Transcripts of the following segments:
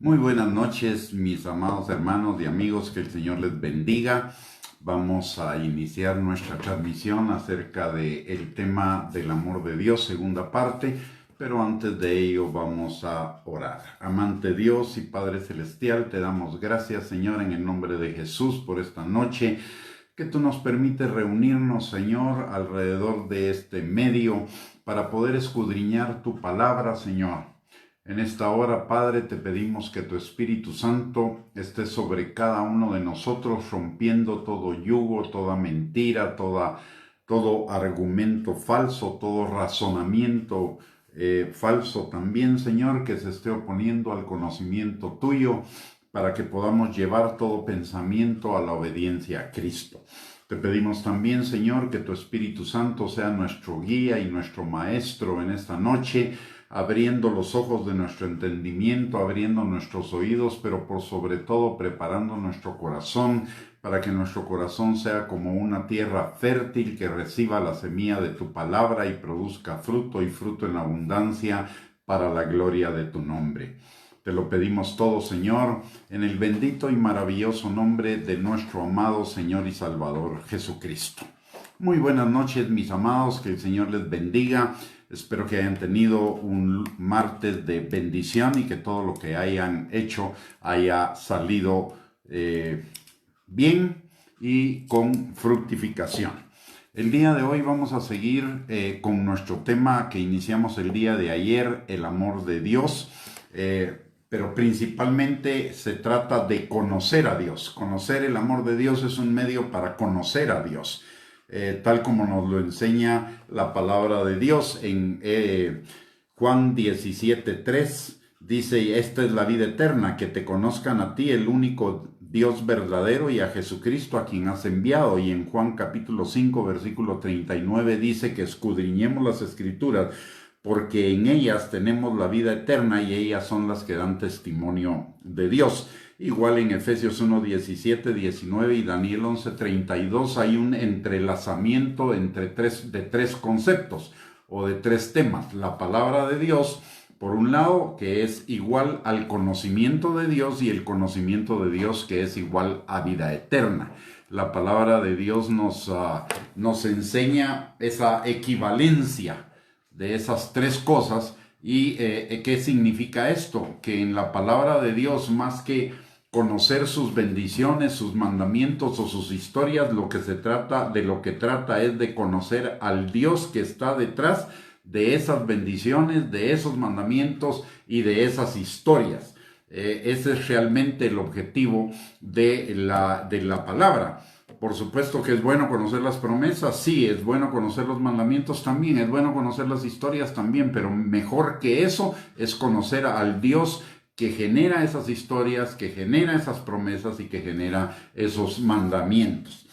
Muy buenas noches, mis amados hermanos y amigos, que el Señor les bendiga. Vamos a iniciar nuestra transmisión acerca del tema del amor de Dios, segunda parte, pero antes de ello vamos a orar. Amante Dios y Padre Celestial, te damos gracias, Señor, en el nombre de Jesús por esta noche, que tú nos permites reunirnos, Señor, alrededor de este medio para poder escudriñar tu palabra, Señor. En esta hora, Padre, te pedimos que tu Espíritu Santo esté sobre cada uno de nosotros, rompiendo todo yugo, toda mentira, todo argumento falso, todo razonamiento falso también, Señor, que se esté oponiendo al conocimiento tuyo, para que podamos llevar todo pensamiento a la obediencia a Cristo. Te pedimos también, Señor, que tu Espíritu Santo sea nuestro guía y nuestro maestro en esta noche, abriendo los ojos de nuestro entendimiento, abriendo nuestros oídos, pero por sobre todo preparando nuestro corazón para que nuestro corazón sea como una tierra fértil que reciba la semilla de tu palabra y produzca fruto y fruto en abundancia para la gloria de tu nombre. Te lo pedimos todo, Señor, en el bendito y maravilloso nombre de nuestro amado Señor y Salvador Jesucristo. Muy buenas noches, mis amados, que el Señor les bendiga. Espero que hayan tenido un martes de bendición y que todo lo que hayan hecho haya salido bien y con fructificación. El día de hoy vamos a seguir con nuestro tema que iniciamos el día de ayer, el amor de Dios. Pero principalmente se trata de conocer a Dios. Conocer el amor de Dios es un medio para conocer a Dios, tal como nos lo enseña la palabra de Dios en Juan 17:3. Dice: esta es la vida eterna, que te conozcan a ti, el único Dios verdadero, y a Jesucristo a quien has enviado. Y en Juan capítulo 5 versículo 39 dice que escudriñemos las Escrituras, porque en ellas tenemos la vida eterna y ellas son las que dan testimonio de Dios. Igual en Efesios 1, 17, 19 y Daniel 11, 32 hay un entrelazamiento de tres conceptos o de tres temas. La palabra de Dios, por un lado, que es igual al conocimiento de Dios, y el conocimiento de Dios que es igual a vida eterna. La palabra de Dios nos enseña esa equivalencia de esas tres cosas. ¿Y qué significa esto? Que en la palabra de Dios, más que conocer sus bendiciones, sus mandamientos o sus historias, de lo que trata es de conocer al Dios que está detrás de esas bendiciones, de esos mandamientos y de esas historias. Ese es realmente el objetivo de la palabra. Por supuesto que es bueno conocer las promesas, sí, es bueno conocer los mandamientos también, es bueno conocer las historias también, pero mejor que eso es conocer al Dios que genera esas historias, que genera esas promesas y que genera esos mandamientos.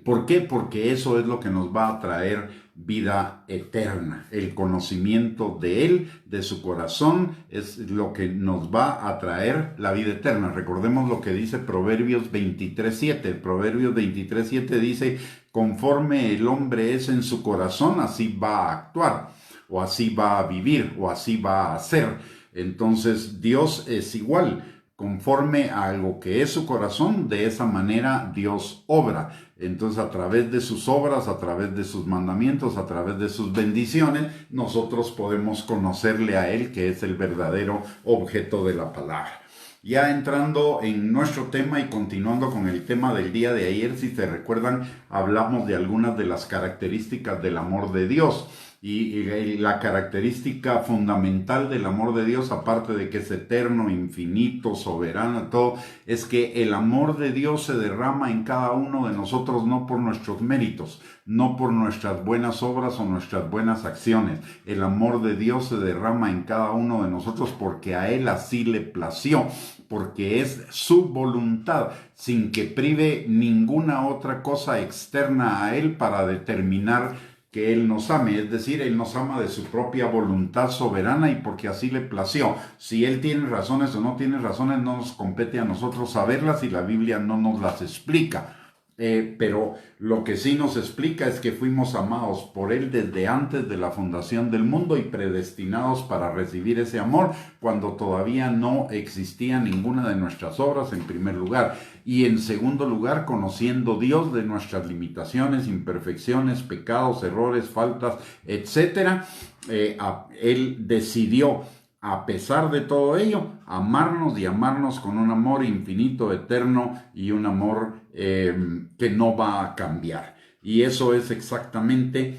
¿Por qué? Porque eso es lo que nos va a traer vida eterna. El conocimiento de Él, de su corazón, es lo que nos va a traer la vida eterna. Recordemos lo que dice Proverbios 23:7. Proverbios 23:7 dice: conforme el hombre es en su corazón, así va a actuar, o así va a vivir, o así va a hacer. Entonces Dios es igual. Conforme a algo que es su corazón, de esa manera Dios obra. Entonces, a través de sus obras, a través de sus mandamientos, a través de sus bendiciones, nosotros podemos conocerle a Él, que es el verdadero objeto de la palabra. Ya entrando en nuestro tema y continuando con el tema del día de ayer, si se recuerdan, hablamos de algunas de las características del amor de Dios. Y la característica fundamental del amor de Dios, aparte de que es eterno, infinito, soberano, todo, es que el amor de Dios se derrama en cada uno de nosotros, no por nuestros méritos, no por nuestras buenas obras o nuestras buenas acciones. El amor de Dios se derrama en cada uno de nosotros porque a Él así le plació, porque es su voluntad, sin que prive ninguna otra cosa externa a Él para determinar que Él nos ame. Es decir, Él nos ama de su propia voluntad soberana y porque así le plació. Si Él tiene razones o no tiene razones, no nos compete a nosotros saberlas y la Biblia no nos las explica. pero lo que sí nos explica es que fuimos amados por Él desde antes de la fundación del mundo y predestinados para recibir ese amor cuando todavía no existía ninguna de nuestras obras en primer lugar. Y en segundo lugar, conociendo Dios de nuestras limitaciones, imperfecciones, pecados, errores, faltas, etc., Él decidió, a pesar de todo ello, amarnos y amarnos con un amor infinito, eterno y un amor que no va a cambiar. Y eso es exactamente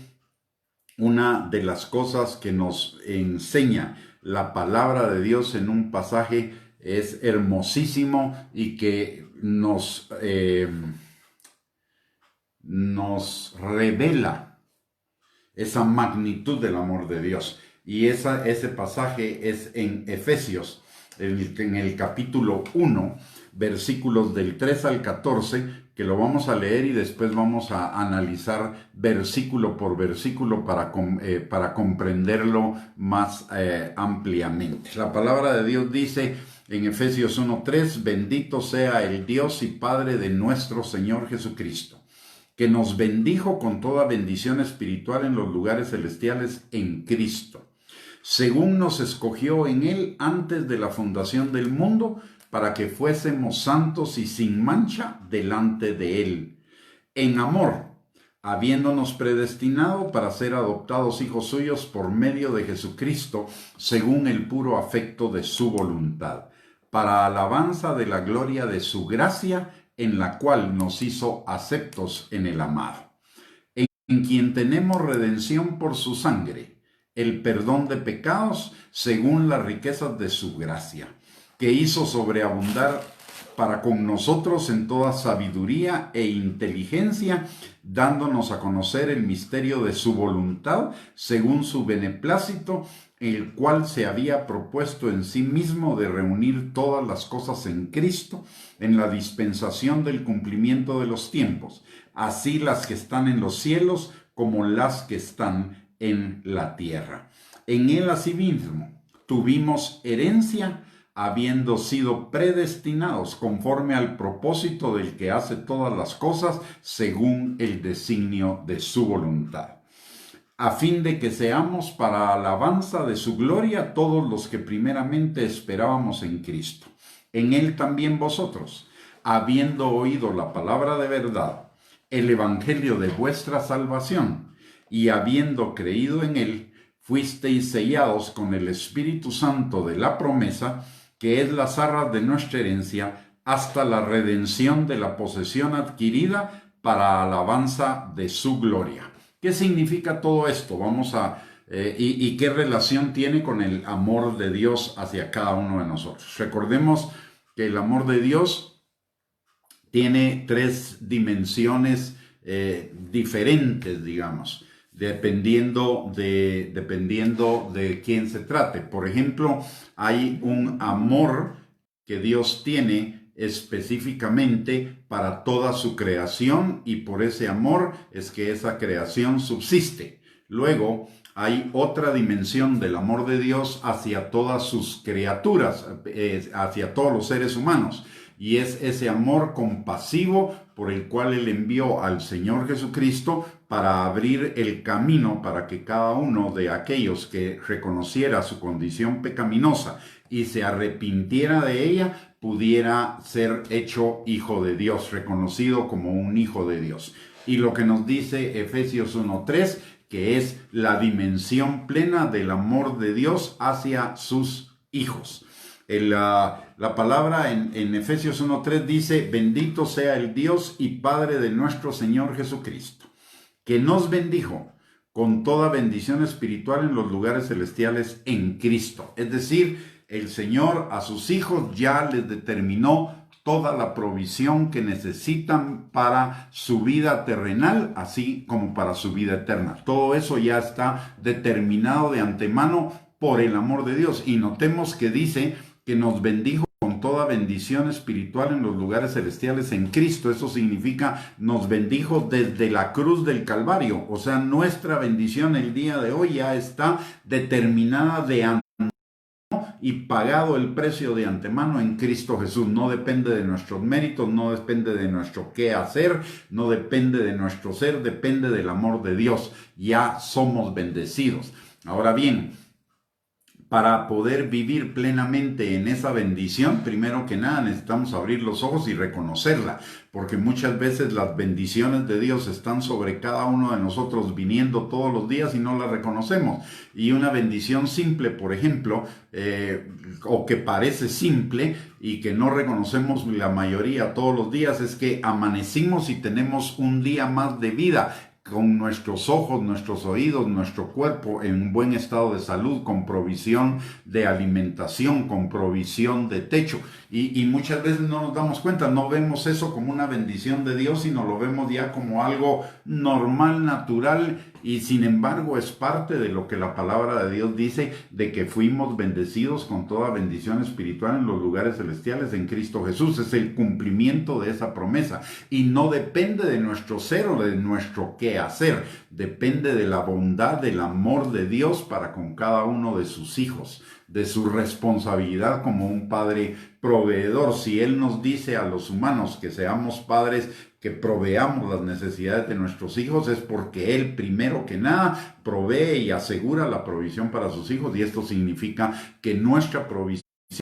una de las cosas que nos enseña la palabra de Dios en un pasaje. Es hermosísimo y que nos revela esa magnitud del amor de Dios. Y ese pasaje es en Efesios, en el capítulo 1, versículos del 3 al 14, que lo vamos a leer y después vamos a analizar versículo por versículo para comprenderlo más ampliamente. La palabra de Dios dice en Efesios 1:3, bendito sea el Dios y Padre de nuestro Señor Jesucristo, que nos bendijo con toda bendición espiritual en los lugares celestiales en Cristo, según nos escogió en Él antes de la fundación del mundo, para que fuésemos santos y sin mancha delante de Él, en amor, habiéndonos predestinado para ser adoptados hijos suyos por medio de Jesucristo, según el puro afecto de su voluntad, para alabanza de la gloria de su gracia, en la cual nos hizo aceptos en el amado, en quien tenemos redención por su sangre, el perdón de pecados según las riquezas de su gracia, que hizo sobreabundar para con nosotros en toda sabiduría e inteligencia, dándonos a conocer el misterio de su voluntad, según su beneplácito, el cual se había propuesto en sí mismo de reunir todas las cosas en Cristo, en la dispensación del cumplimiento de los tiempos, así las que están en los cielos como las que están en la tierra. En Él asimismo tuvimos herencia, habiendo sido predestinados conforme al propósito del que hace todas las cosas según el designio de su voluntad, a fin de que seamos para alabanza de su gloria todos los que primeramente esperábamos en Cristo. En Él también vosotros, habiendo oído la palabra de verdad, el evangelio de vuestra salvación, y habiendo creído en Él, fuisteis sellados con el Espíritu Santo de la promesa, que es las arras de nuestra herencia, hasta la redención de la posesión adquirida para alabanza de su gloria. ¿Qué significa todo esto? ¿Y qué relación tiene con el amor de Dios hacia cada uno de nosotros? Recordemos que el amor de Dios tiene tres dimensiones diferentes, digamos, dependiendo de quién se trate. Por ejemplo, hay un amor que Dios tiene específicamente para toda su creación, y por ese amor es que esa creación subsiste. Luego hay otra dimensión del amor de Dios hacia todas sus criaturas, hacia todos los seres humanos, y es ese amor compasivo por el cual Él envió al Señor Jesucristo para abrir el camino para que cada uno de aquellos que reconociera su condición pecaminosa y se arrepintiera de ella, pudiera ser hecho hijo de Dios, reconocido como un hijo de Dios. Y lo que nos dice Efesios 1:3, que es la dimensión plena del amor de Dios hacia sus hijos. La palabra en Efesios 1:3 dice, bendito sea el Dios y Padre de nuestro Señor Jesucristo, que nos bendijo con toda bendición espiritual en los lugares celestiales en Cristo. Es decir, el Señor a sus hijos ya les determinó toda la provisión que necesitan para su vida terrenal, así como para su vida eterna. Todo eso ya está determinado de antemano por el amor de Dios. Y notemos que dice que nos bendijo con toda bendición espiritual en los lugares celestiales en Cristo. Eso significa nos bendijo desde la cruz del Calvario. O sea, nuestra bendición el día de hoy ya está determinada de antemano y pagado el precio de antemano en Cristo Jesús. No depende de nuestros méritos, no depende de nuestro qué hacer, no depende de nuestro ser, depende del amor de Dios. Ya somos bendecidos. Ahora bien, para poder vivir plenamente en esa bendición, primero que nada necesitamos abrir los ojos y reconocerla, porque muchas veces las bendiciones de Dios están sobre cada uno de nosotros viniendo todos los días y no las reconocemos. Y una bendición simple, por ejemplo, o que parece simple y que no reconocemos la mayoría todos los días, es que amanecimos y tenemos un día más de vida, con nuestros ojos, nuestros oídos, nuestro cuerpo en un buen estado de salud, con provisión de alimentación, con provisión de techo. Y muchas veces no nos damos cuenta, no vemos eso como una bendición de Dios, sino lo vemos ya como algo normal, natural, y sin embargo es parte de lo que la palabra de Dios dice, de que fuimos bendecidos con toda bendición espiritual en los lugares celestiales en Cristo Jesús. Es el cumplimiento de esa promesa y no depende de nuestro ser o de nuestro qué hacer, depende de la bondad, del amor de Dios para con cada uno de sus hijos, de su responsabilidad como un padre proveedor. Si Él nos dice a los humanos que seamos padres, que proveamos las necesidades de nuestros hijos, es porque Él primero que nada provee y asegura la provisión para sus hijos, y esto significa que nuestra provisión es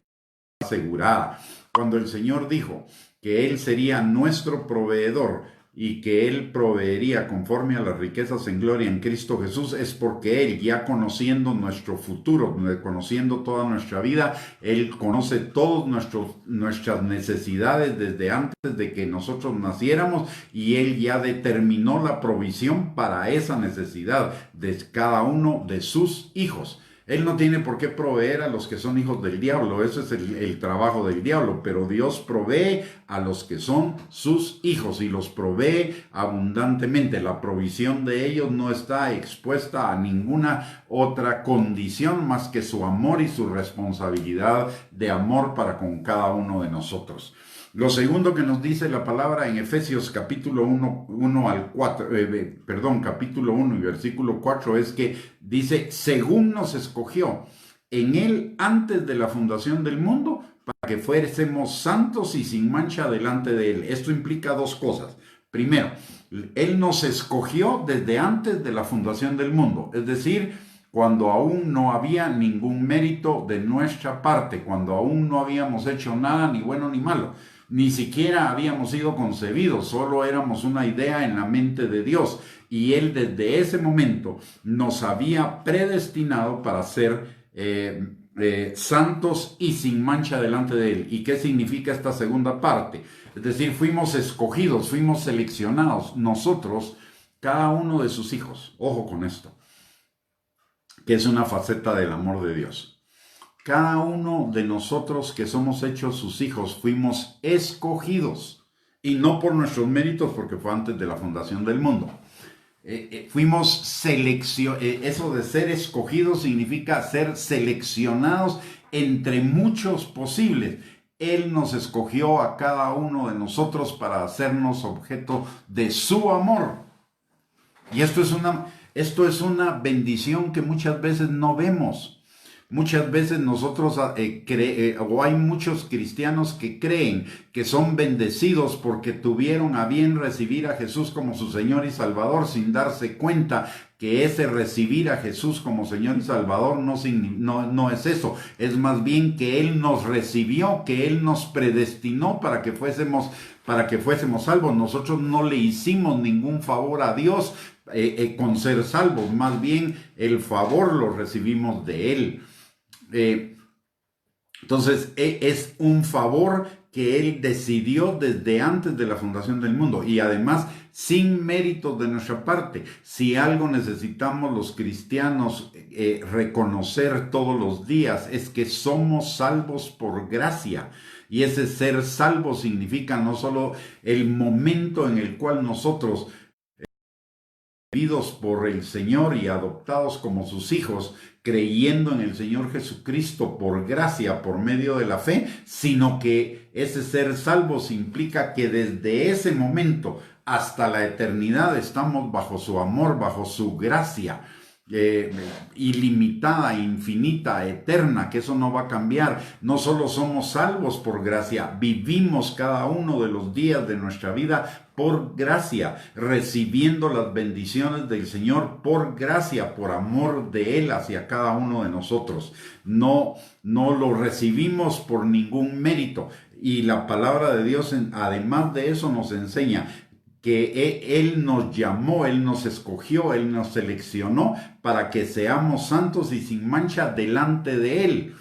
asegurada. Cuando el Señor dijo que Él sería nuestro proveedor y que Él proveería conforme a las riquezas en gloria en Cristo Jesús, es porque Él, ya conociendo nuestro futuro, conociendo toda nuestra vida, Él conoce todas nuestras necesidades desde antes de que nosotros naciéramos, y Él ya determinó la provisión para esa necesidad de cada uno de sus hijos. Él no tiene por qué proveer a los que son hijos del diablo, eso es el trabajo del diablo, pero Dios provee a los que son sus hijos y los provee abundantemente. La provisión de ellos no está expuesta a ninguna otra condición más que su amor y su responsabilidad de amor para con cada uno de nosotros. Lo segundo que nos dice la palabra en Efesios capítulo 1 al 4, capítulo 1 y versículo 4 es que dice, según nos escogió en Él antes de la fundación del mundo, para que fuésemos santos y sin mancha delante de Él. Esto implica dos cosas. Primero, Él nos escogió desde antes de la fundación del mundo, es decir, cuando aún no había ningún mérito de nuestra parte, cuando aún no habíamos hecho nada ni bueno ni malo. Ni siquiera habíamos sido concebidos, solo éramos una idea en la mente de Dios. Y Él desde ese momento nos había predestinado para ser santos y sin mancha delante de Él. ¿Y qué significa esta segunda parte? Es decir, fuimos escogidos, fuimos seleccionados, nosotros, cada uno de sus hijos. Ojo con esto, que es una faceta del amor de Dios. Cada uno de nosotros que somos hechos sus hijos fuimos escogidos, y no por nuestros méritos, porque fue antes de la fundación del mundo. Fuimos seleccionados. Eso de ser escogidos significa ser seleccionados entre muchos posibles. Él nos escogió a cada uno de nosotros para hacernos objeto de su amor. Y esto es una bendición que muchas veces no vemos. Muchas veces nosotros, o hay muchos cristianos que creen que son bendecidos porque tuvieron a bien recibir a Jesús como su Señor y Salvador, sin darse cuenta que ese recibir a Jesús como Señor y Salvador no es eso. Es más bien que Él nos recibió, que Él nos predestinó para que fuésemos salvos. Nosotros no le hicimos ningún favor a Dios con ser salvos, más bien el favor lo recibimos de Él. Entonces es un favor que Él decidió desde antes de la fundación del mundo, y además sin méritos de nuestra parte. Si algo necesitamos los cristianos reconocer todos los días, es que somos salvos por gracia. Y ese ser salvo significa no solo el momento en el cual nosotros, vividos por el Señor y adoptados como sus hijos, creyendo en el Señor Jesucristo por gracia, por medio de la fe, sino que ese ser salvos implica que desde ese momento hasta la eternidad estamos bajo su amor, bajo su gracia. ilimitada, infinita, eterna, que eso no va a cambiar. No solo somos salvos por gracia, vivimos cada uno de los días de nuestra vida por gracia, recibiendo las bendiciones del Señor por gracia, por amor de Él hacia cada uno de nosotros. No lo recibimos por ningún mérito. Y la palabra de Dios, además de eso, nos enseña que Él nos llamó, Él nos escogió, Él nos seleccionó para que seamos santos y sin mancha delante de Él.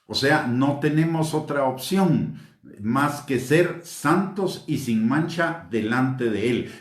O sea, no tenemos otra opción más que ser santos y sin mancha delante de Él.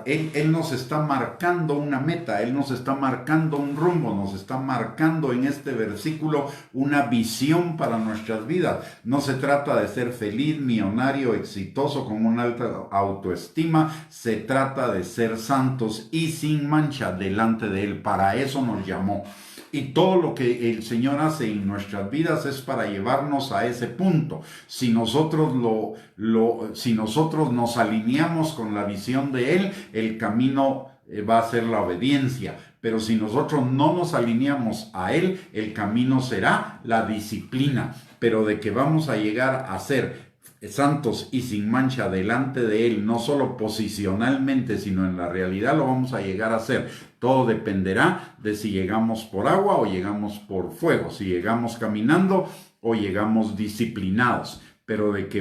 Él nos está marcando una meta, Él nos está marcando un rumbo, nos está marcando en este versículo una visión para nuestras vidas. No se trata de ser feliz, millonario, exitoso, con una alta autoestima, se trata de ser santos y sin mancha delante de Él. Para eso nos llamó. Y todo lo que el Señor hace en nuestras vidas es para llevarnos a ese punto. Si nosotros nos alineamos con la visión de Él, el camino va a ser la obediencia. Pero si nosotros no nos alineamos a Él, el camino será la disciplina. Pero de que vamos a llegar a ser santos y sin mancha delante de Él, no solo posicionalmente, sino en la realidad lo vamos a llegar a hacer. Todo dependerá de si llegamos por agua o llegamos por fuego, si llegamos caminando o llegamos disciplinados. Pero de que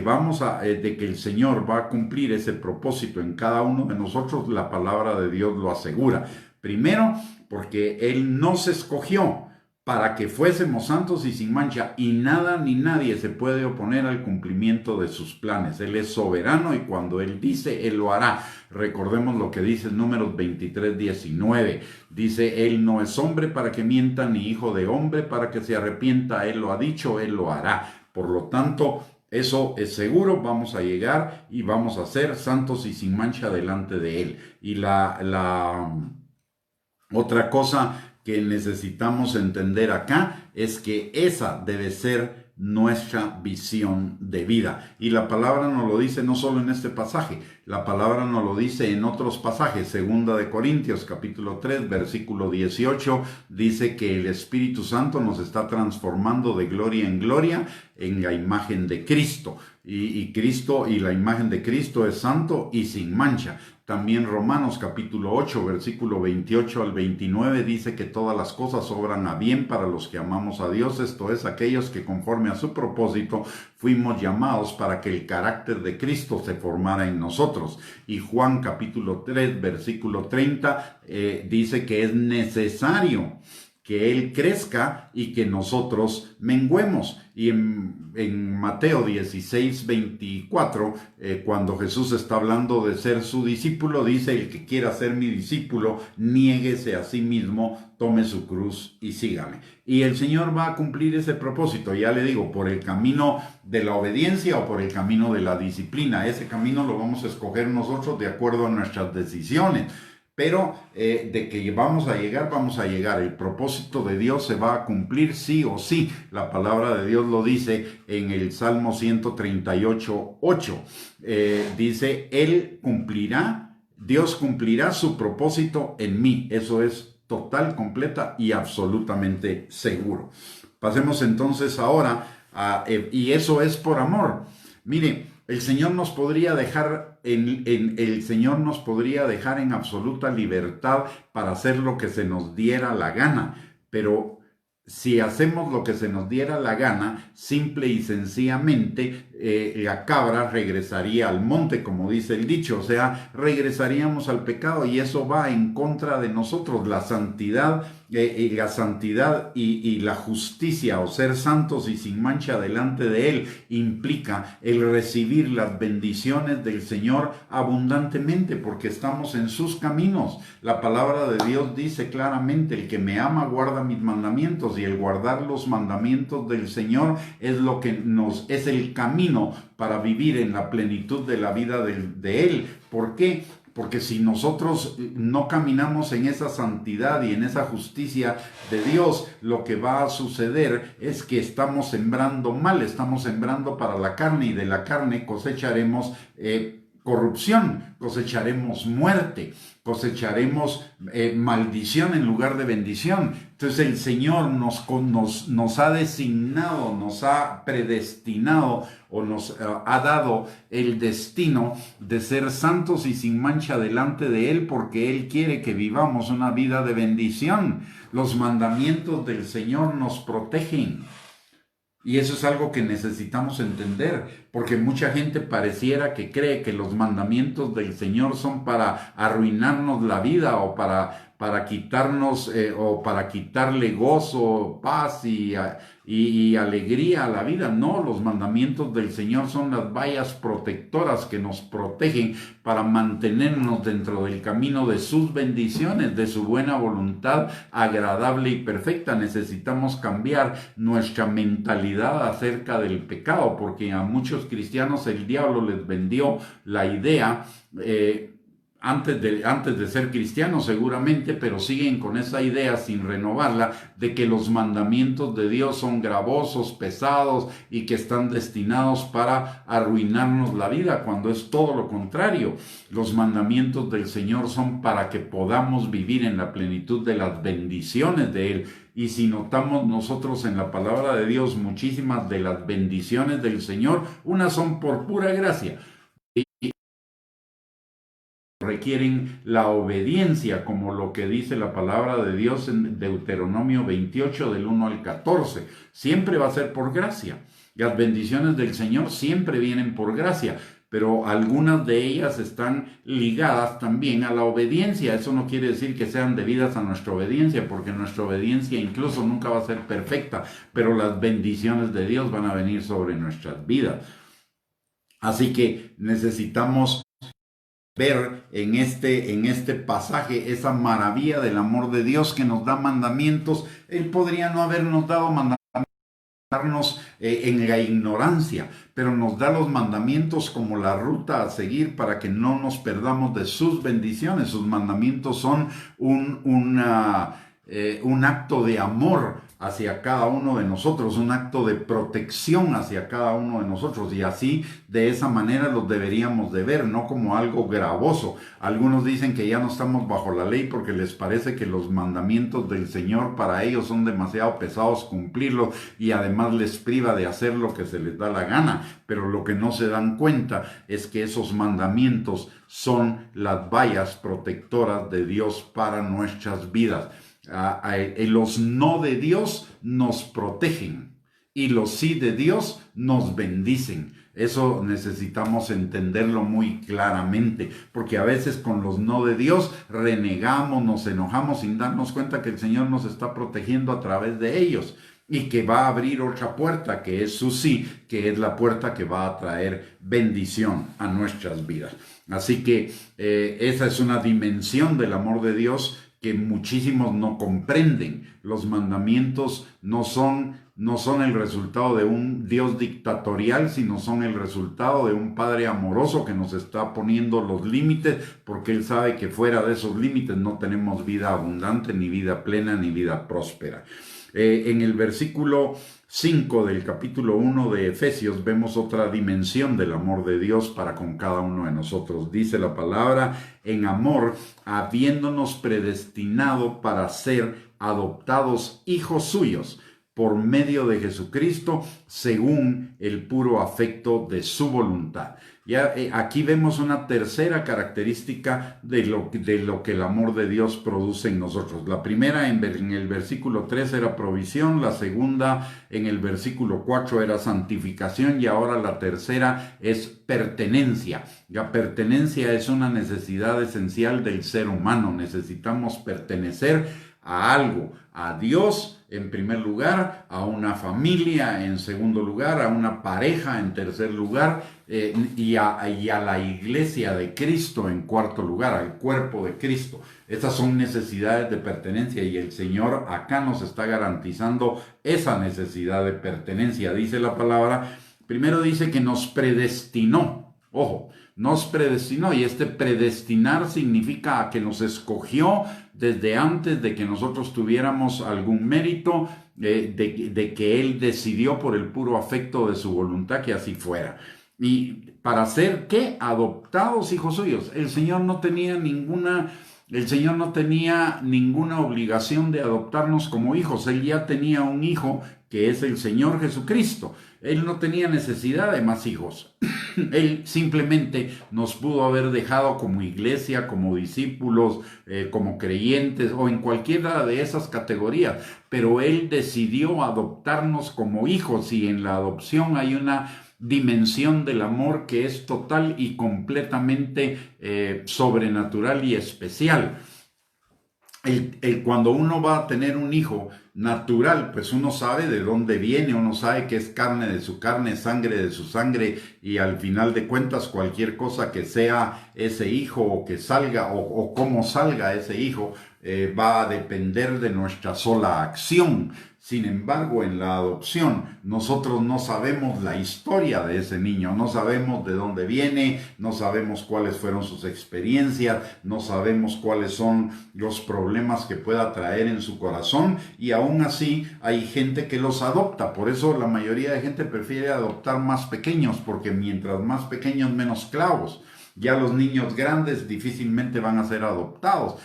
el Señor va a cumplir ese propósito en cada uno de nosotros, la palabra de Dios lo asegura. Primero, porque Él nos escogió para que fuésemos santos y sin mancha, y nada ni nadie se puede oponer al cumplimiento de sus planes. Él es soberano y cuando Él dice, Él lo hará. Recordemos lo que dice Números 23:19. Dice, Él no es hombre para que mienta, ni hijo de hombre para que se arrepienta. Él lo ha dicho, Él lo hará. Por lo tanto, eso es seguro, vamos a llegar y vamos a ser santos y sin mancha delante de Él. Y la otra cosa que necesitamos entender acá es que esa debe ser nuestra visión de vida. Y la palabra nos lo dice no solo en este pasaje, la palabra nos lo dice en otros pasajes. Segunda de Corintios, capítulo 3, versículo 18, dice que el Espíritu Santo nos está transformando de gloria en gloria en la imagen de Cristo. Y Cristo y la imagen de Cristo es santo y sin mancha. También Romanos capítulo 8, versículo 28 al 29 dice que todas las cosas obran a bien para los que amamos a Dios, esto es, aquellos que conforme a su propósito fuimos llamados para que el carácter de Cristo se formara en nosotros. Y Juan capítulo 3, versículo 30 dice que es necesario que Él crezca y que nosotros menguemos. Y en Mateo 16:24, cuando Jesús está hablando de ser su discípulo, dice, el que quiera ser mi discípulo, niéguese a sí mismo, tome su cruz y sígame. Y el Señor va a cumplir ese propósito, ya le digo, por el camino de la obediencia o por el camino de la disciplina. Ese camino lo vamos a escoger nosotros de acuerdo a nuestras decisiones. Pero de que vamos a llegar. El propósito de Dios se va a cumplir sí o sí. La palabra de Dios lo dice en el Salmo 138:8. Dice, Dios cumplirá su propósito en mí. Eso es total, completa y absolutamente seguro. Pasemos entonces ahora y eso es por amor. Mire, el Señor nos podría dejar en absoluta libertad para hacer lo que se nos diera la gana, pero si hacemos lo que se nos diera la gana, simple y sencillamente la cabra regresaría al monte, como dice el dicho, o sea, regresaríamos al pecado y eso va en contra de nosotros. La santidad y la justicia, o ser santos y sin mancha delante de Él, implica el recibir las bendiciones del Señor abundantemente, porque estamos en sus caminos. La palabra de Dios dice claramente, el que me ama guarda mis mandamientos, y el guardar los mandamientos del Señor es el camino para vivir en la plenitud de la vida de Él. ¿Por qué? Porque si nosotros no caminamos en esa santidad y en esa justicia de Dios, lo que va a suceder es que estamos sembrando mal, estamos sembrando para la carne, y de la carne cosecharemos corrupción, cosecharemos muerte, cosecharemos maldición en lugar de bendición. Entonces el Señor nos ha designado, nos ha predestinado o nos ha dado el destino de ser santos y sin mancha delante de Él, porque Él quiere que vivamos una vida de bendición. Los mandamientos del Señor nos protegen. Y eso es algo que necesitamos entender, porque mucha gente pareciera que cree que los mandamientos del Señor son para arruinarnos la vida o para quitarnos o para quitarle gozo, paz y alegría a la vida. No, los mandamientos del Señor son las vallas protectoras que nos protegen para mantenernos dentro del camino de sus bendiciones, de su buena voluntad agradable y perfecta. Necesitamos cambiar nuestra mentalidad acerca del pecado, porque a muchos cristianos el diablo les vendió la idea antes de ser cristianos seguramente, pero siguen con esa idea sin renovarla, de que los mandamientos de Dios son gravosos, pesados y que están destinados para arruinarnos la vida, cuando es todo lo contrario. Los mandamientos del Señor son para que podamos vivir en la plenitud de las bendiciones de Él. Y si notamos nosotros en la palabra de Dios, muchísimas de las bendiciones del Señor, unas son por pura gracia, requieren la obediencia, como lo que dice la palabra de Dios en Deuteronomio 28 del 1 al 14. Siempre va a ser por gracia. Las bendiciones del Señor siempre vienen por gracia, pero algunas de ellas están ligadas también a la obediencia. Eso no quiere decir que sean debidas a nuestra obediencia, porque nuestra obediencia incluso nunca va a ser perfecta, pero las bendiciones de Dios van a venir sobre nuestras vidas. Así que necesitamos ver en este pasaje esa maravilla del amor de Dios que nos da mandamientos. Él podría no habernos dado mandamientos en la ignorancia, pero nos da los mandamientos como la ruta a seguir para que no nos perdamos de sus bendiciones. Sus mandamientos son un acto de amor hacia cada uno de nosotros, un acto de protección hacia cada uno de nosotros, y así de esa manera los deberíamos de ver, no como algo gravoso. Algunos dicen que ya no estamos bajo la ley porque les parece que los mandamientos del Señor para ellos son demasiado pesados cumplirlos y además les priva de hacer lo que se les da la gana, pero lo que no se dan cuenta es que esos mandamientos son las vallas protectoras de Dios para nuestras vidas. Los no de Dios nos protegen y los sí de Dios nos bendicen. Eso necesitamos entenderlo muy claramente, porque a veces con los no de Dios renegamos, nos enojamos sin darnos cuenta que el Señor nos está protegiendo a través de ellos y que va a abrir otra puerta, que es su sí, que es la puerta que va a traer bendición a nuestras vidas. Así que esa es una dimensión del amor de Dios que muchísimos no comprenden. Los mandamientos no son el resultado de un Dios dictatorial, sino son el resultado de un Padre amoroso que nos está poniendo los límites, porque Él sabe que fuera de esos límites no tenemos vida abundante, ni vida plena, ni vida próspera. En el versículo 5 del capítulo 1 de Efesios vemos otra dimensión del amor de Dios para con cada uno de nosotros. Dice la palabra: en amor, habiéndonos predestinado para ser adoptados hijos suyos por medio de Jesucristo, según el puro afecto de su voluntad. Ya aquí vemos una tercera característica de lo que el amor de Dios produce en nosotros. La primera en el versículo 3 era provisión, la segunda en el versículo 4 era santificación y ahora la tercera es pertenencia. La pertenencia es una necesidad esencial del ser humano. Necesitamos pertenecer a algo, a Dios en primer lugar, a una familia en segundo lugar, a una pareja en tercer lugar y a la iglesia de Cristo en cuarto lugar, al cuerpo de Cristo. Estas son necesidades de pertenencia y el Señor acá nos está garantizando esa necesidad de pertenencia. Dice la palabra, primero dice que nos predestinó. Ojo, nos predestinó, y este predestinar significa que nos escogió desde antes de que nosotros tuviéramos algún mérito, de que Él decidió por el puro afecto de su voluntad que así fuera. Y para ser, ¿qué? Adoptados hijos suyos. El Señor no tenía ninguna obligación de adoptarnos como hijos. Él ya tenía un hijo que es el Señor Jesucristo. Él no tenía necesidad de más hijos. Él simplemente nos pudo haber dejado como iglesia, como discípulos, como creyentes o en cualquiera de esas categorías. Pero Él decidió adoptarnos como hijos, y en la adopción hay una dimensión del amor que es total y completamente sobrenatural y especial. Cuando uno va a tener un hijo natural, pues uno sabe de dónde viene, uno sabe que es carne de su carne, sangre de su sangre, y al final de cuentas cualquier cosa que sea ese hijo o que salga o cómo salga ese hijo va a depender de nuestra sola acción. Sin embargo, en la adopción nosotros no sabemos la historia de ese niño, no sabemos de dónde viene, no sabemos cuáles fueron sus experiencias, no sabemos cuáles son los problemas que pueda traer en su corazón, y aún así hay gente que los adopta. Por eso la mayoría de gente prefiere adoptar más pequeños, porque mientras más pequeños, menos clavos. Ya los niños grandes difícilmente van a ser adoptados,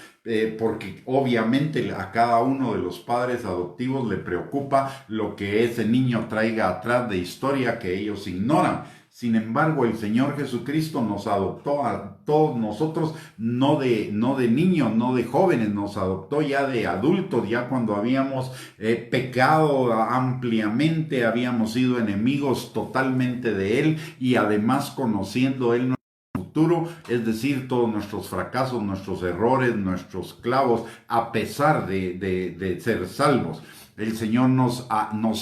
porque obviamente a cada uno de los padres adoptivos le preocupa lo que ese niño traiga atrás de historia que ellos ignoran. Sin embargo, el Señor Jesucristo nos adoptó a todos nosotros, no de niños, no de jóvenes, nos adoptó ya de adultos, ya cuando habíamos pecado ampliamente, habíamos sido enemigos totalmente de Él, y además conociendo Él futuro, es decir, todos nuestros fracasos, nuestros errores, nuestros clavos, a pesar de ser salvos. El Señor nos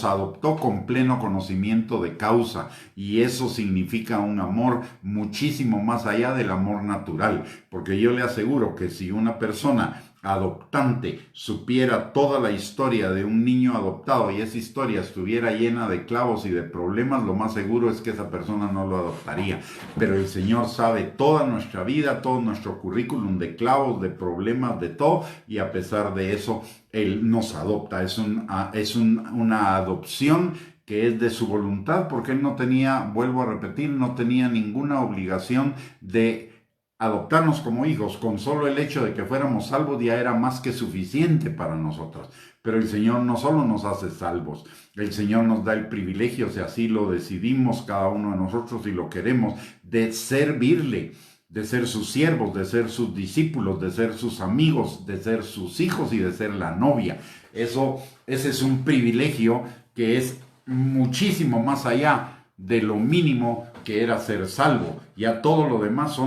adoptó con pleno conocimiento de causa, y eso significa un amor muchísimo más allá del amor natural, porque yo le aseguro que si una persona adoptante supiera toda la historia de un niño adoptado y esa historia estuviera llena de clavos y de problemas, lo más seguro es que esa persona no lo adoptaría. Pero el Señor sabe toda nuestra vida, todo nuestro currículum de clavos, de problemas, de todo, y a pesar de eso Él nos adopta. Es una adopción que es de su voluntad, porque Él no tenía, vuelvo a repetir, no tenía ninguna obligación de adoptarnos como hijos. Con solo el hecho de que fuéramos salvos ya era más que suficiente para nosotros. Pero el Señor no solo nos hace salvos, el Señor nos da el privilegio, si así lo decidimos cada uno de nosotros y lo queremos, de servirle, de ser sus siervos, de ser sus discípulos, de ser sus amigos, de ser sus hijos y de ser la novia. Ese es un privilegio que es muchísimo más allá de lo mínimo que era ser salvo. Ya todo lo demás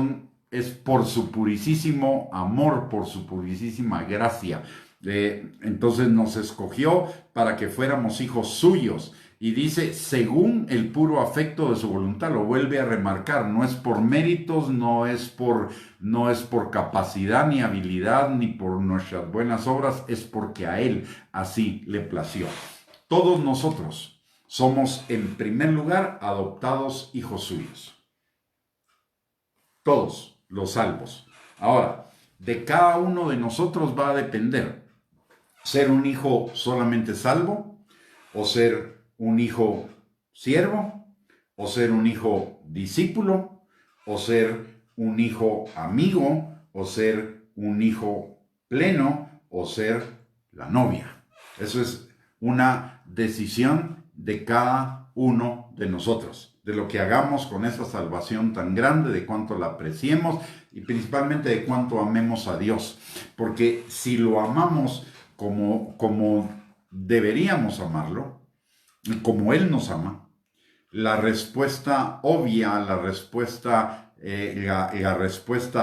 es por su purísimo amor, por su purísima gracia. Entonces nos escogió para que fuéramos hijos suyos. Y dice, según el puro afecto de su voluntad, lo vuelve a remarcar, no es por méritos, no es por capacidad ni habilidad, ni por nuestras buenas obras, es porque a Él así le plació. Todos nosotros somos, en primer lugar, adoptados hijos suyos. Todos los salvos. Ahora, de cada uno de nosotros va a depender ser un hijo solamente salvo, o ser un hijo siervo, o ser un hijo discípulo, o ser un hijo amigo, o ser un hijo pleno, o ser la novia. Eso es una decisión de cada uno de nosotros, de lo que hagamos con esa salvación tan grande, de cuánto la apreciemos y principalmente de cuánto amemos a Dios. Porque si lo amamos como deberíamos amarlo, como Él nos ama, la respuesta obvia, la respuesta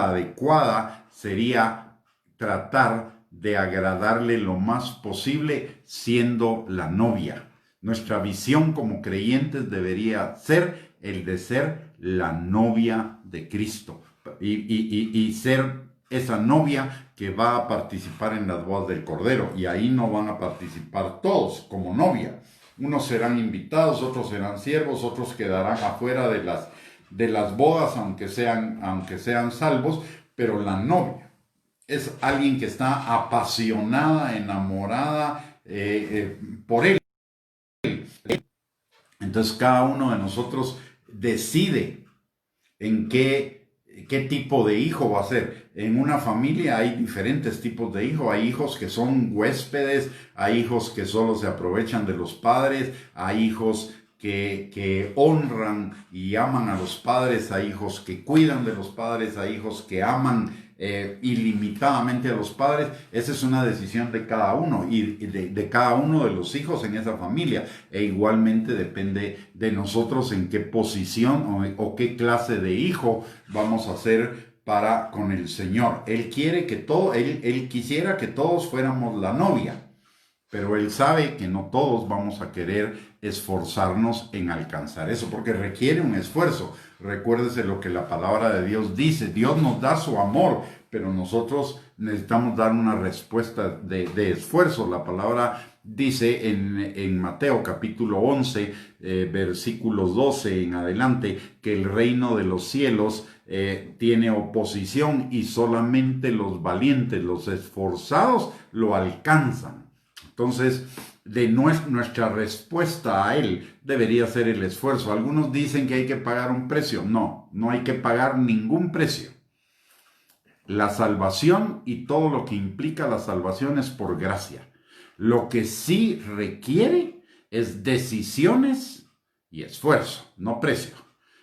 adecuada sería tratar de agradarle lo más posible siendo la novia. Nuestra visión como creyentes debería ser el de ser la novia de Cristo y ser esa novia que va a participar en las bodas del Cordero. Y ahí no van a participar todos como novia. Unos serán invitados, otros serán siervos, otros quedarán afuera de las bodas, aunque sean salvos, pero la novia es alguien que está apasionada, enamorada por Él. Entonces cada uno de nosotros decide en qué tipo de hijo va a ser. En una familia hay diferentes tipos de hijos. Hay hijos que son huéspedes, hay hijos que solo se aprovechan de los padres, hay hijos que honran y aman a los padres, hay hijos que cuidan de los padres, hay hijos que aman ilimitadamente a los padres. Esa es una decisión de cada uno y de cada uno de los hijos en esa familia, e igualmente depende de nosotros en qué posición o qué clase de hijo vamos a ser para con el Señor. Él quiere que él quisiera que todos fuéramos la novia, pero Él sabe que no todos vamos a querer esforzarnos en alcanzar eso, porque requiere un esfuerzo. Recuérdese lo que la palabra de Dios dice. Dios nos da su amor, pero nosotros necesitamos dar una respuesta de esfuerzo. La palabra dice en Mateo capítulo 11, versículos 12 en adelante, que el reino de los cielos tiene oposición y solamente los valientes, los esforzados, lo alcanzan. Entonces, nuestra respuesta a Él debería ser el esfuerzo. Algunos dicen que hay que pagar un precio. No, no hay que pagar ningún precio. La salvación y todo lo que implica la salvación es por gracia. Lo que sí requiere es decisiones y esfuerzo, no precio.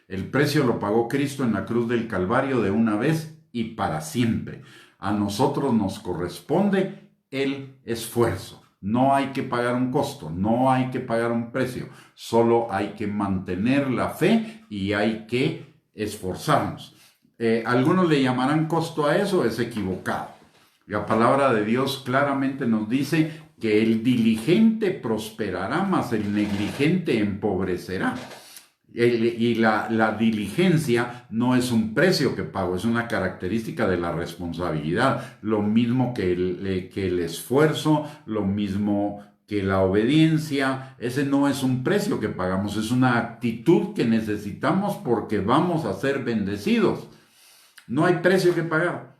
El precio lo pagó Cristo en la cruz del Calvario de una vez y para siempre. A nosotros nos corresponde el esfuerzo. No hay que pagar un costo, no hay que pagar un precio, solo hay que mantener la fe y hay que esforzarnos. Algunos le llamarán costo a eso, es equivocado. La palabra de Dios claramente nos dice que el diligente prosperará, mas el negligente empobrecerá. Y la diligencia no es un precio que pago, es una característica de la responsabilidad. Lo mismo que el esfuerzo, lo mismo que la obediencia. Ese no es un precio que pagamos, es una actitud que necesitamos porque vamos a ser bendecidos. No hay precio que pagar.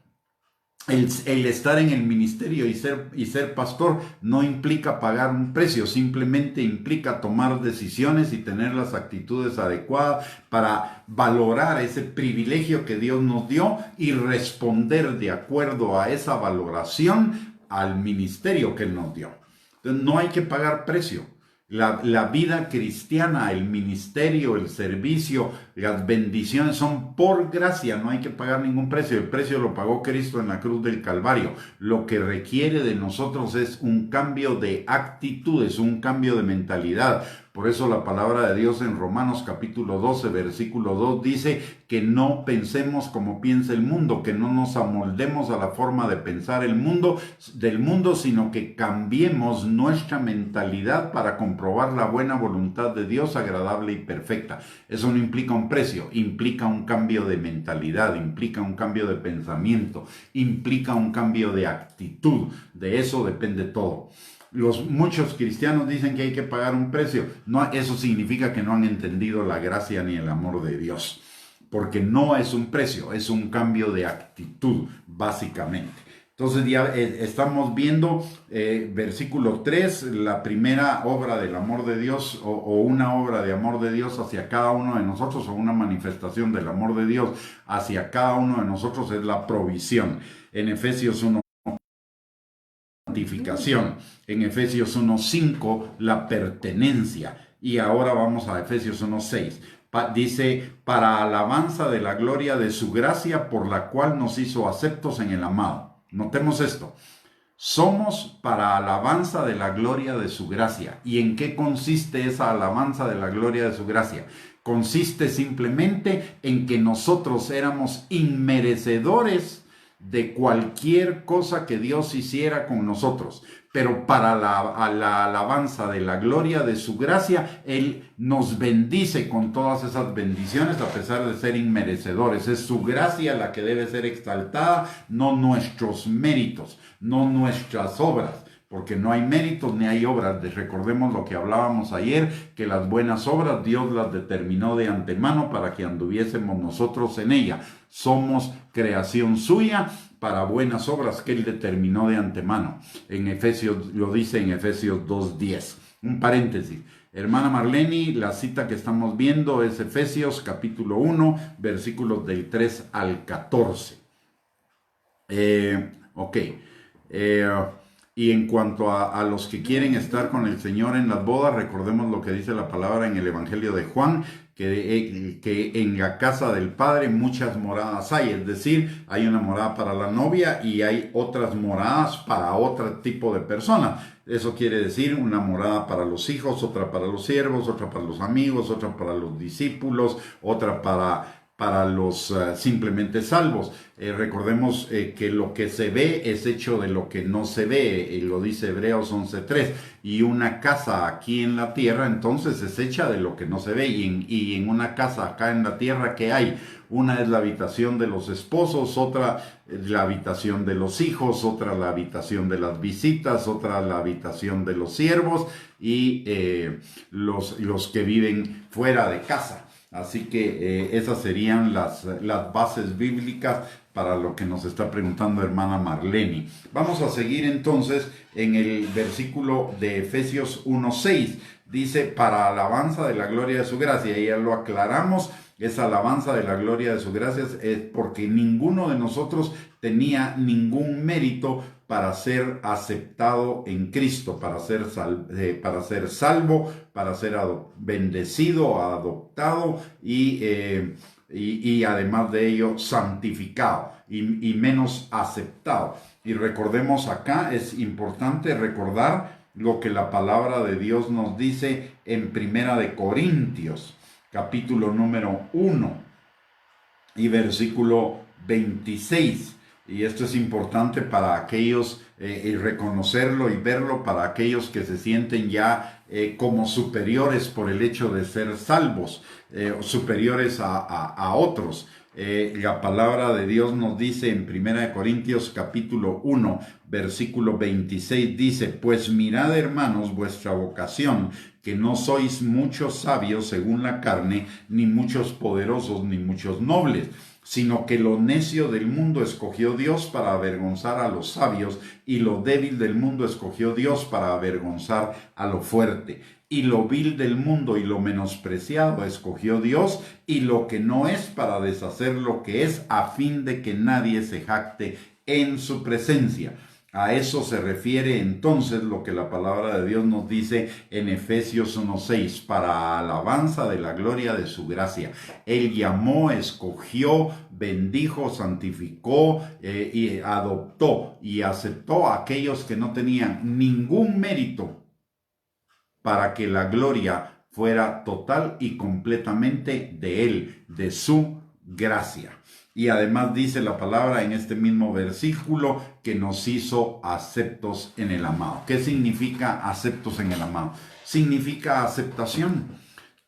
El estar en el ministerio y ser pastor no implica pagar un precio, simplemente implica tomar decisiones y tener las actitudes adecuadas para valorar ese privilegio que Dios nos dio y responder de acuerdo a esa valoración al ministerio que Él nos dio. Entonces no hay que pagar precio. La vida cristiana, el ministerio, el servicio, las bendiciones son por gracia, no hay que pagar ningún precio. El precio lo pagó Cristo en la cruz del Calvario. Lo que requiere de nosotros es un cambio de actitudes, un cambio de mentalidad. Por eso la palabra de Dios en Romanos capítulo 12, versículo 2 dice que no pensemos como piensa el mundo, que no nos amoldemos a la forma de pensar del mundo, sino que cambiemos nuestra mentalidad para comprobar la buena voluntad de Dios, agradable y perfecta. Eso no implica un precio, implica un cambio de mentalidad, implica un cambio de pensamiento, implica un cambio de actitud. De eso depende todo. Muchos cristianos dicen que hay que pagar un precio. No, eso significa que no han entendido la gracia ni el amor de Dios, porque no es un precio, es un cambio de actitud, básicamente. Entonces ya estamos viendo versículo 3, la primera obra del amor de Dios o una obra de amor de Dios hacia cada uno de nosotros, o una manifestación del amor de Dios hacia cada uno de nosotros, es la provisión. En Efesios 1, santificación. En Efesios 1:5, la pertenencia. Y ahora vamos a Efesios 1:6. Dice, para alabanza de la gloria de su gracia, por la cual nos hizo aceptos en el amado. Notemos esto. Somos para alabanza de la gloria de su gracia. ¿Y en qué consiste esa alabanza de la gloria de su gracia? Consiste simplemente en que nosotros éramos inmerecedores de cualquier cosa que Dios hiciera con nosotros, pero para la alabanza de la gloria de su gracia, Él nos bendice con todas esas bendiciones a pesar de ser inmerecedores. Es su gracia la que debe ser exaltada, no nuestros méritos, no nuestras obras, porque no hay méritos ni hay obras. Recordemos lo que hablábamos ayer, que las buenas obras Dios las determinó de antemano para que anduviésemos nosotros en ella. Somos creación suya para buenas obras que Él determinó de antemano. En Efesios, lo dice en Efesios 2:10. Un paréntesis. Hermana Marlene, la cita que estamos viendo es Efesios capítulo 1, versículos del 3 al 14. Ok. Y en cuanto a los que quieren estar con el Señor en las bodas, recordemos lo que dice la palabra en el Evangelio de Juan, que en la casa del Padre muchas moradas hay, es decir, hay una morada para la novia y hay otras moradas para otro tipo de personas. Eso quiere decir una morada para los hijos, otra para los siervos, otra para los amigos, otra para los discípulos, otra para los simplemente salvos. Recordemos que lo que se ve es hecho de lo que no se ve, lo dice Hebreos 11:3, y una casa aquí en la tierra entonces es hecha de lo que no se ve, y en una casa acá en la tierra, ¿qué hay? Una es la habitación de los esposos, otra la habitación de los hijos, otra la habitación de las visitas, otra la habitación de los siervos y los que viven fuera de casa. Así que esas serían las bases bíblicas para lo que nos está preguntando hermana Marlene. Vamos a seguir entonces en el versículo de Efesios 1:6. Dice, para alabanza de la gloria de su gracia. Y ya lo aclaramos, esa alabanza de la gloria de su gracia es porque ninguno de nosotros tenía ningún mérito para ser aceptado en Cristo, para ser salvo, para ser bendecido, adoptado y además de ello santificado y menos aceptado. Y recordemos acá, es importante recordar lo que la palabra de Dios nos dice en Primera de Corintios, capítulo número 1 y versículo 26. Y esto es importante para aquellos, y reconocerlo y verlo para aquellos que se sienten ya como superiores por el hecho de ser salvos, superiores a otros. La palabra de Dios nos dice en 1 Corintios capítulo 1, versículo 26, dice, pues mirad, hermanos, vuestra vocación, que no sois muchos sabios según la carne, ni muchos poderosos, ni muchos nobles, sino que lo necio del mundo escogió Dios para avergonzar a los sabios, y lo débil del mundo escogió Dios para avergonzar a lo fuerte. Y lo vil del mundo y lo menospreciado escogió Dios, y lo que no es para deshacer lo que es, a fin de que nadie se jacte en su presencia. A eso se refiere entonces lo que la palabra de Dios nos dice en Efesios 1:6, para alabanza de la gloria de su gracia. Él llamó, escogió, bendijo, santificó y adoptó y aceptó a aquellos que no tenían ningún mérito para que la gloria fuera total y completamente de Él, de su gracia. Y además dice la palabra en este mismo versículo que nos hizo aceptos en el amado. ¿Qué significa aceptos en el amado? Significa aceptación.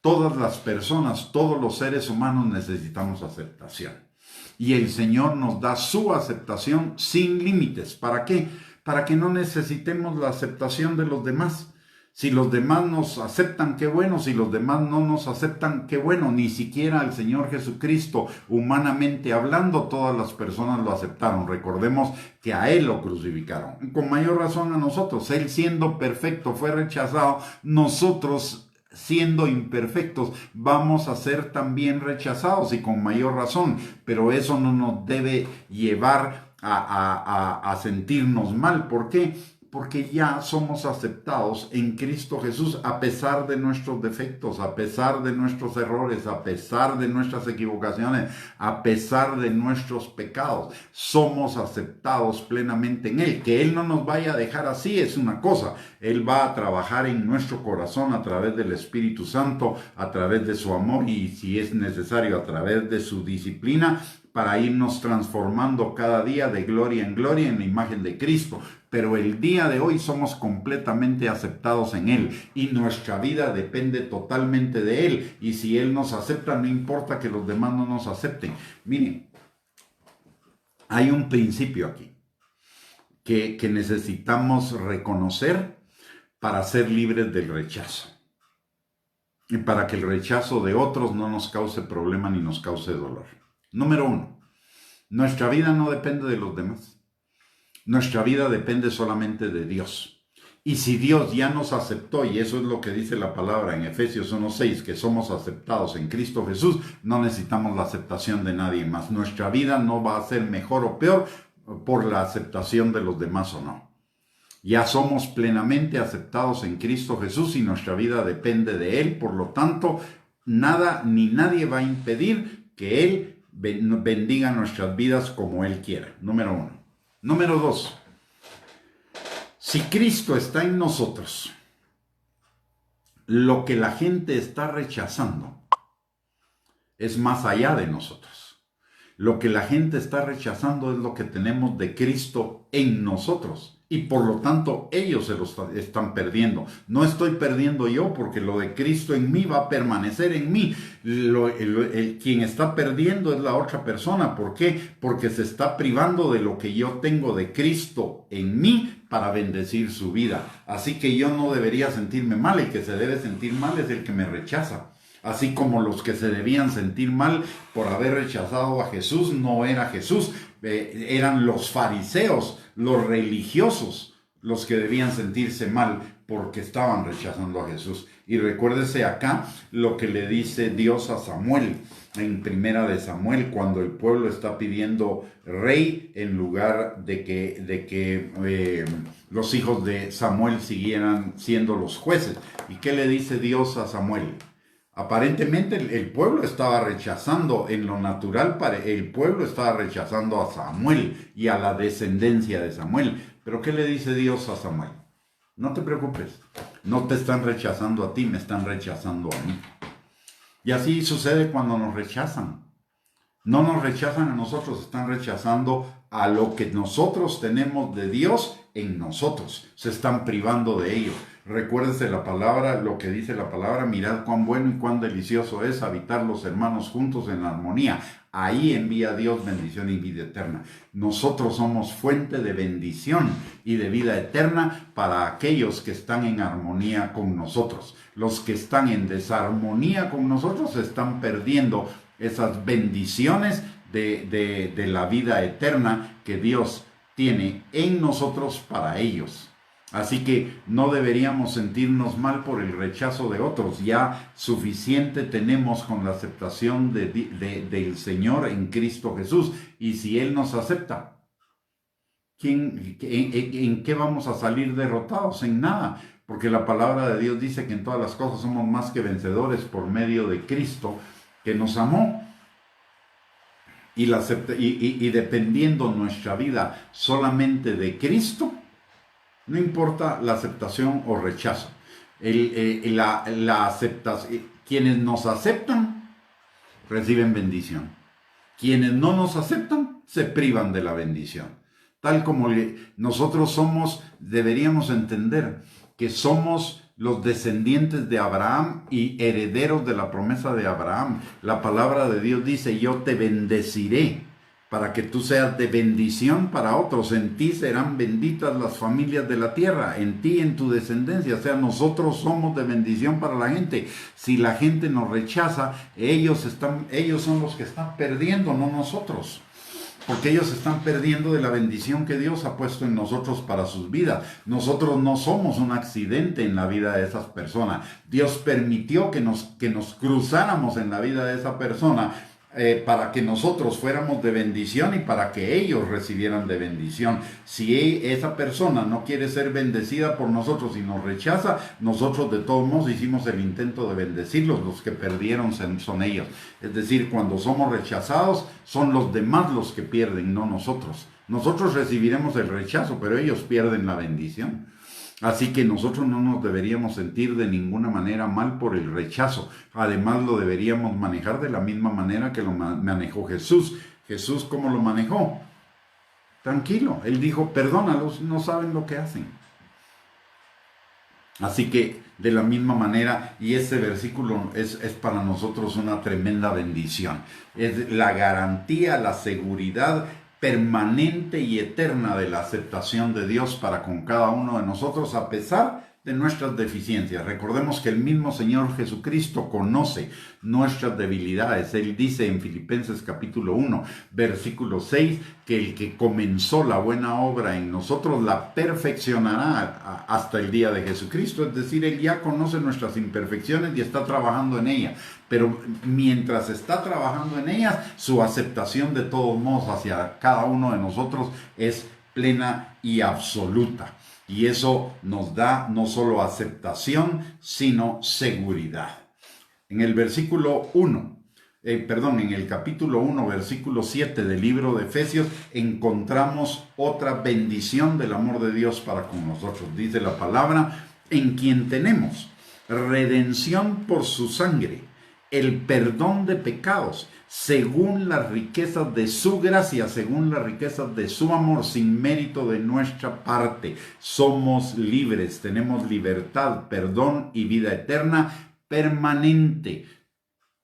Todas las personas, todos los seres humanos necesitamos aceptación. Y el Señor nos da su aceptación sin límites. ¿Para qué? Para que no necesitemos la aceptación de los demás. Si los demás nos aceptan, qué bueno. Si los demás no nos aceptan, qué bueno. Ni siquiera el Señor Jesucristo, humanamente hablando, todas las personas lo aceptaron. Recordemos que a Él lo crucificaron. Con mayor razón a nosotros. Él siendo perfecto fue rechazado. Nosotros, siendo imperfectos, vamos a ser también rechazados, y con mayor razón. Pero eso no nos debe llevar a sentirnos mal. ¿Por qué? Porque ya somos aceptados en Cristo Jesús, a pesar de nuestros defectos, a pesar de nuestros errores, a pesar de nuestras equivocaciones, a pesar de nuestros pecados. Somos aceptados plenamente en Él. Que Él no nos vaya a dejar así es una cosa. Él va a trabajar en nuestro corazón a través del Espíritu Santo, a través de su amor y, si es necesario, a través de su disciplina, para irnos transformando cada día de gloria en gloria en la imagen de Cristo. Pero el día de hoy somos completamente aceptados en Él, y nuestra vida depende totalmente de Él. Y si Él nos acepta, no importa que los demás no nos acepten. Miren, hay un principio aquí que necesitamos reconocer para ser libres del rechazo. Y para que el rechazo de otros no nos cause problema ni nos cause dolor. Número 1, nuestra vida no depende de los demás. Nuestra vida depende solamente de Dios. Y si Dios ya nos aceptó, y eso es lo que dice la palabra en Efesios 1:6, que somos aceptados en Cristo Jesús, no necesitamos la aceptación de nadie más. Nuestra vida no va a ser mejor o peor por la aceptación de los demás o no. Ya somos plenamente aceptados en Cristo Jesús y nuestra vida depende de Él. Por lo tanto, nada ni nadie va a impedir que Él bendiga nuestras vidas como Él quiera. Número 1. Número 2. Si Cristo está en nosotros, lo que la gente está rechazando es más allá de nosotros. Lo que la gente está rechazando es lo que tenemos de Cristo en nosotros. Y por lo tanto ellos se lo están perdiendo. No estoy perdiendo yo, porque lo de Cristo en mí va a permanecer en mí. Quien está perdiendo es la otra persona. ¿Por qué? Porque se está privando de lo que yo tengo de Cristo en mí para bendecir su vida. Así que yo no debería sentirme mal. El que se debe sentir mal es el que me rechaza. Así como los que se debían sentir mal por haber rechazado a Jesús, no era Jesús, eran los fariseos, los religiosos, los que debían sentirse mal porque estaban rechazando a Jesús. Y recuérdese acá lo que le dice Dios a Samuel en Primera de Samuel, cuando el pueblo está pidiendo rey en lugar de que los hijos de Samuel siguieran siendo los jueces. ¿Y qué le dice Dios a Samuel? Aparentemente el pueblo estaba rechazando, en lo natural, el pueblo estaba rechazando a Samuel y a la descendencia de Samuel. Pero ¿qué le dice Dios a Samuel? No te preocupes, no te están rechazando a ti, me están rechazando a mí. Y así sucede cuando nos rechazan. No nos rechazan a nosotros, están rechazando a lo que nosotros tenemos de Dios en nosotros. Se están privando de ello. Recuérdese la palabra, lo que dice la palabra: mirad cuán bueno y cuán delicioso es habitar los hermanos juntos en armonía. Ahí envía Dios bendición y vida eterna. Nosotros somos fuente de bendición y de vida eterna para aquellos que están en armonía con nosotros. Los que están en desarmonía con nosotros están perdiendo esas bendiciones de la vida eterna que Dios tiene en nosotros para ellos. Así que no deberíamos sentirnos mal por el rechazo de otros. Ya suficiente tenemos con la aceptación del Señor en Cristo Jesús. Y si Él nos acepta, ¿en qué vamos a salir derrotados? En nada. Porque la palabra de Dios dice que en todas las cosas somos más que vencedores por medio de Cristo, que nos amó. Y dependiendo nuestra vida solamente de Cristo, no importa la aceptación o rechazo. La aceptación, quienes nos aceptan reciben bendición. Quienes no nos aceptan se privan de la bendición. Tal como nosotros deberíamos entender que somos los descendientes de Abraham y herederos de la promesa de Abraham. La palabra de Dios dice: yo te bendeciré para que tú seas de bendición para otros. En ti serán benditas las familias de la tierra, en ti y en tu descendencia. O sea, nosotros somos de bendición para la gente. Si la gente nos rechaza, ellos son los que están perdiendo, no nosotros. Porque ellos están perdiendo de la bendición que Dios ha puesto en nosotros para sus vidas. Nosotros no somos un accidente en la vida de esas personas. Dios permitió que nos cruzáramos en la vida de esa persona para que nosotros fuéramos de bendición y para que ellos recibieran de bendición. Si esa persona no quiere ser bendecida por nosotros y nos rechaza, nosotros de todos modos hicimos el intento de bendecirlos. Los que perdieron son ellos. Es decir, cuando somos rechazados, son los demás los que pierden, no nosotros. Nosotros recibiremos el rechazo, pero ellos pierden la bendición. Así que nosotros no nos deberíamos sentir de ninguna manera mal por el rechazo. Además, lo deberíamos manejar de la misma manera que lo manejó Jesús. Jesús, ¿cómo lo manejó? Tranquilo. Él dijo: perdónalos, no saben lo que hacen. Así que de la misma manera, y este versículo es para nosotros una tremenda bendición. Es la garantía, la seguridad permanente y eterna de la aceptación de Dios para con cada uno de nosotros, a pesar de nuestras deficiencias. Recordemos que el mismo Señor Jesucristo conoce nuestras debilidades. Él dice en Filipenses capítulo 1, versículo 6, que el que comenzó la buena obra en nosotros la perfeccionará hasta el día de Jesucristo. Es decir, Él ya conoce nuestras imperfecciones y está trabajando en ellas. Pero mientras está trabajando en ellas, su aceptación de todos modos hacia cada uno de nosotros es plena y absoluta. Y eso nos da no solo aceptación, sino seguridad. En el versículo 1, en el capítulo 1, versículo 7 del libro de Efesios, encontramos otra bendición del amor de Dios para con nosotros. Dice la palabra, en quien tenemos redención por su sangre, el perdón de pecados, según las riquezas de su gracia, según las riquezas de su amor, sin mérito de nuestra parte. Somos libres, tenemos libertad, perdón y vida eterna permanente.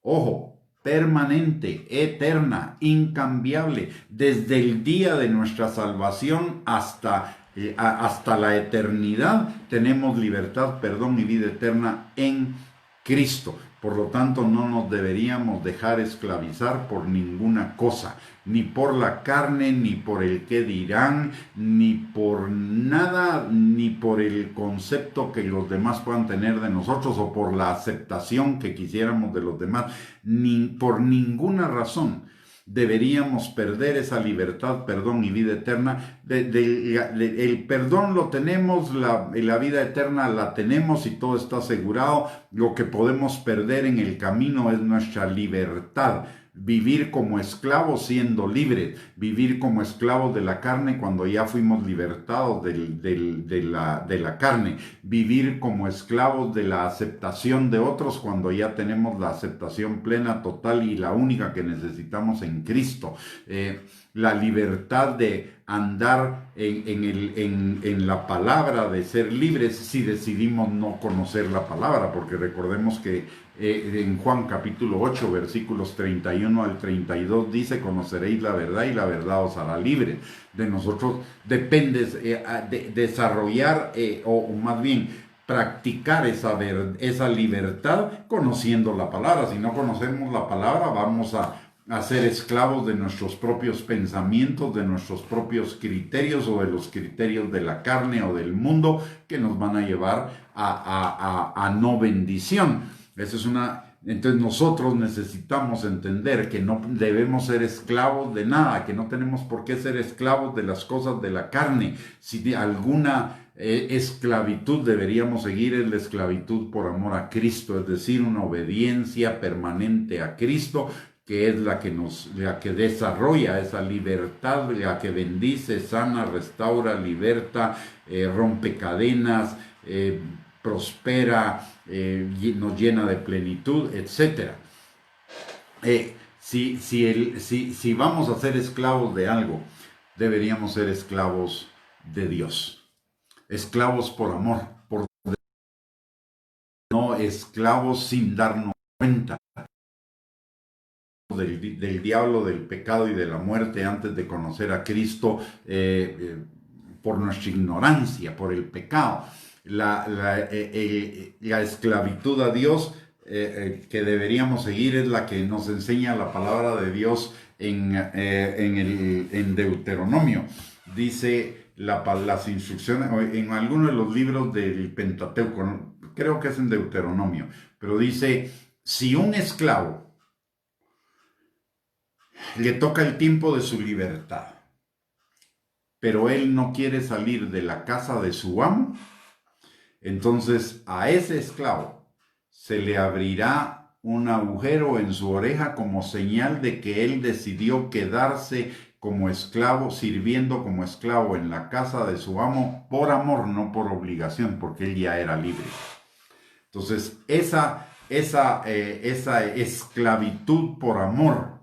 Ojo, permanente, eterna, incambiable, desde el día de nuestra salvación hasta la eternidad, tenemos libertad, perdón y vida eterna en Cristo. Por lo tanto, no nos deberíamos dejar esclavizar por ninguna cosa, ni por la carne, ni por el qué dirán, ni por nada, ni por el concepto que los demás puedan tener de nosotros o por la aceptación que quisiéramos de los demás, ni por ninguna razón deberíamos perder esa libertad, perdón y vida eterna. El perdón lo tenemos, la vida eterna la tenemos y todo está asegurado. Lo que podemos perder en el camino es nuestra libertad. Vivir como esclavos siendo libres, vivir como esclavos de la carne cuando ya fuimos libertados de la carne, vivir como esclavos de la aceptación de otros cuando ya tenemos la aceptación plena, total y la única que necesitamos en Cristo. La libertad de andar en la palabra, de ser libres si decidimos no conocer la palabra, porque recordemos que en Juan capítulo 8 versículos 31 al 32 dice, conoceréis la verdad y la verdad os hará libres. De nosotros depende desarrollar o más bien practicar esa libertad conociendo la palabra. Si no conocemos la palabra, vamos a ser esclavos de nuestros propios pensamientos, de nuestros propios criterios o de los criterios de la carne o del mundo que nos van a llevar a no bendición. Entonces nosotros necesitamos entender que no debemos ser esclavos de nada, que no tenemos por qué ser esclavos de las cosas de la carne. Si alguna esclavitud deberíamos seguir, es la esclavitud por amor a Cristo, es decir, una obediencia permanente a Cristo, que es la que desarrolla esa libertad, la que bendice, sana, restaura, liberta, rompe cadenas, prospera, nos llena de plenitud, etc. Si vamos a ser esclavos de algo, deberíamos ser esclavos de Dios. Esclavos por amor, no esclavos sin darnos cuenta del diablo, del pecado y de la muerte antes de conocer a Cristo, por nuestra ignorancia, por el pecado. La esclavitud a Dios que deberíamos seguir es la que nos enseña la palabra de Dios en Deuteronomio. Dice las instrucciones en algunos de los libros del Pentateuco, creo que es en Deuteronomio, pero dice, si un esclavo le toca el tiempo de su libertad, pero él no quiere salir de la casa de su amo, entonces a ese esclavo se le abrirá un agujero en su oreja como señal de que él decidió quedarse como esclavo, sirviendo como esclavo en la casa de su amo por amor, no por obligación, porque él ya era libre. Entonces esa esclavitud por amor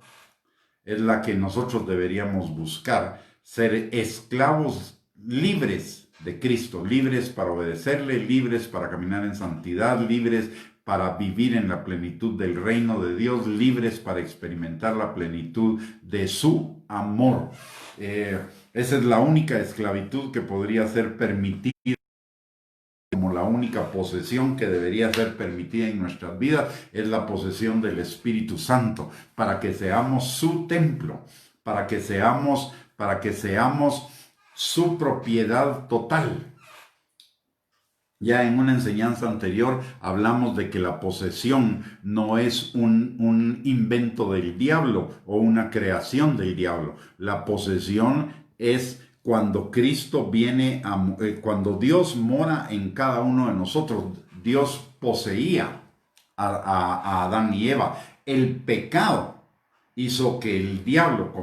es la que nosotros deberíamos buscar, ser esclavos libres de Cristo, libres para obedecerle, libres para caminar en santidad, libres para vivir en la plenitud del reino de Dios, libres para experimentar la plenitud de su amor. Esa es la única esclavitud que podría ser permitida como la única posesión que debería ser permitida en nuestras vidas es la posesión del Espíritu Santo, para que seamos su templo, para que seamos su propiedad total. Ya en una enseñanza anterior hablamos de que la posesión no es un invento del diablo o una creación del diablo. La posesión es cuando Cristo viene, cuando Dios mora en cada uno de nosotros. Dios poseía a Adán y Eva. El pecado hizo que el diablo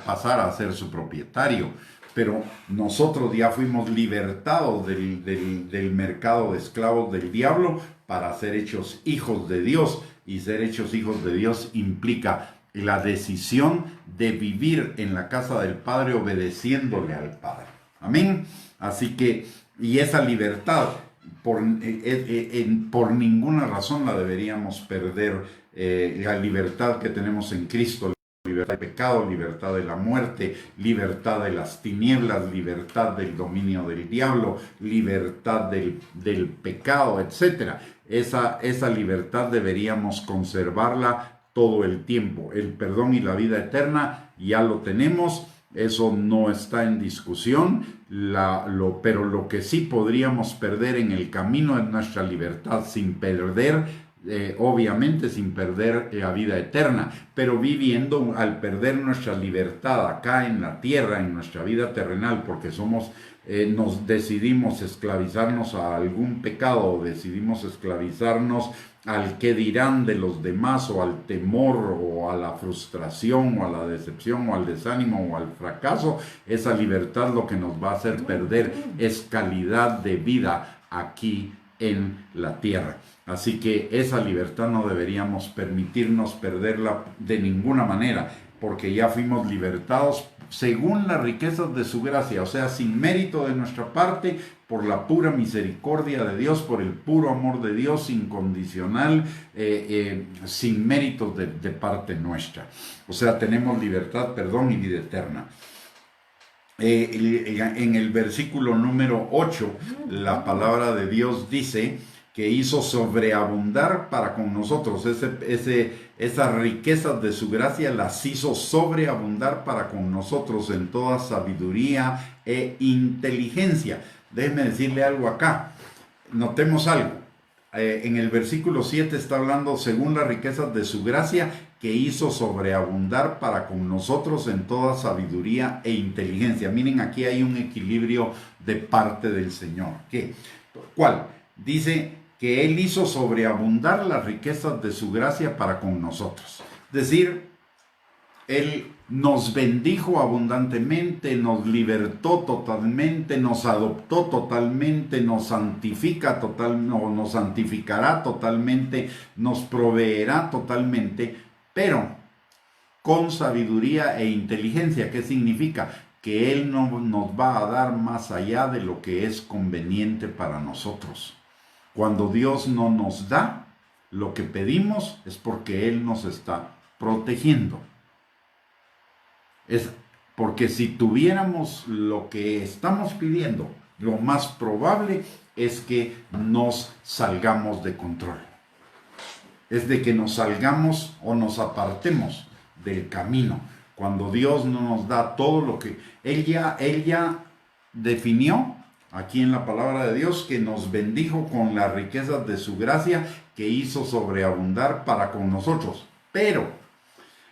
pasara a ser su propietario. Pero nosotros ya fuimos libertados del mercado de esclavos del diablo para ser hechos hijos de Dios. Y ser hechos hijos de Dios implica la decisión de vivir en la casa del Padre obedeciéndole al Padre. Amén. Así que, y esa libertad, por ninguna razón la deberíamos perder. La libertad que tenemos en Cristo. Libertad del pecado, libertad de la muerte, libertad de las tinieblas, libertad del dominio del diablo, libertad del pecado, etc. Esa libertad deberíamos conservarla todo el tiempo. El perdón y la vida eterna ya lo tenemos, eso no está en discusión, pero lo que sí podríamos perder en el camino es nuestra libertad sin perder. Obviamente sin perder la vida eterna, pero viviendo al perder nuestra libertad acá en la tierra, en nuestra vida terrenal, porque nos decidimos esclavizarnos a algún pecado, o decidimos esclavizarnos al qué dirán de los demás, o al temor, o a la frustración, o a la decepción, o al desánimo, o al fracaso. Esa libertad lo que nos va a hacer perder es calidad de vida aquí en la tierra. Así que esa libertad no deberíamos permitirnos perderla de ninguna manera, porque ya fuimos libertados según las riquezas de su gracia, o sea, sin mérito de nuestra parte, por la pura misericordia de Dios, por el puro amor de Dios incondicional, sin méritos de parte nuestra. O sea, tenemos libertad, perdón y vida eterna. En el versículo número 8, la palabra de Dios dice que hizo sobreabundar para con nosotros. Esas riquezas de su gracia las hizo sobreabundar para con nosotros en toda sabiduría e inteligencia. Déjeme decirle algo acá. Notemos algo. En el versículo 7 está hablando según las riquezas de su gracia que hizo sobreabundar para con nosotros en toda sabiduría e inteligencia. Miren, aquí hay un equilibrio de parte del Señor. ¿Cuál? Dice que Él hizo sobreabundar las riquezas de su gracia para con nosotros. Es decir, Él nos bendijo abundantemente, nos libertó totalmente, nos adoptó totalmente, nos santifica nos santificará totalmente, nos proveerá totalmente, pero con sabiduría e inteligencia. ¿Qué significa? Que Él no nos va a dar más allá de lo que es conveniente para nosotros. Cuando Dios no nos da lo que pedimos es porque Él nos está protegiendo. Es porque si tuviéramos lo que estamos pidiendo, lo más probable es que nos salgamos de control. Es de que nos salgamos o nos apartemos del camino. Cuando Dios no nos da todo lo que Él ya definió aquí en la palabra de Dios, que nos bendijo con las riquezas de su gracia, que hizo sobreabundar para con nosotros. Pero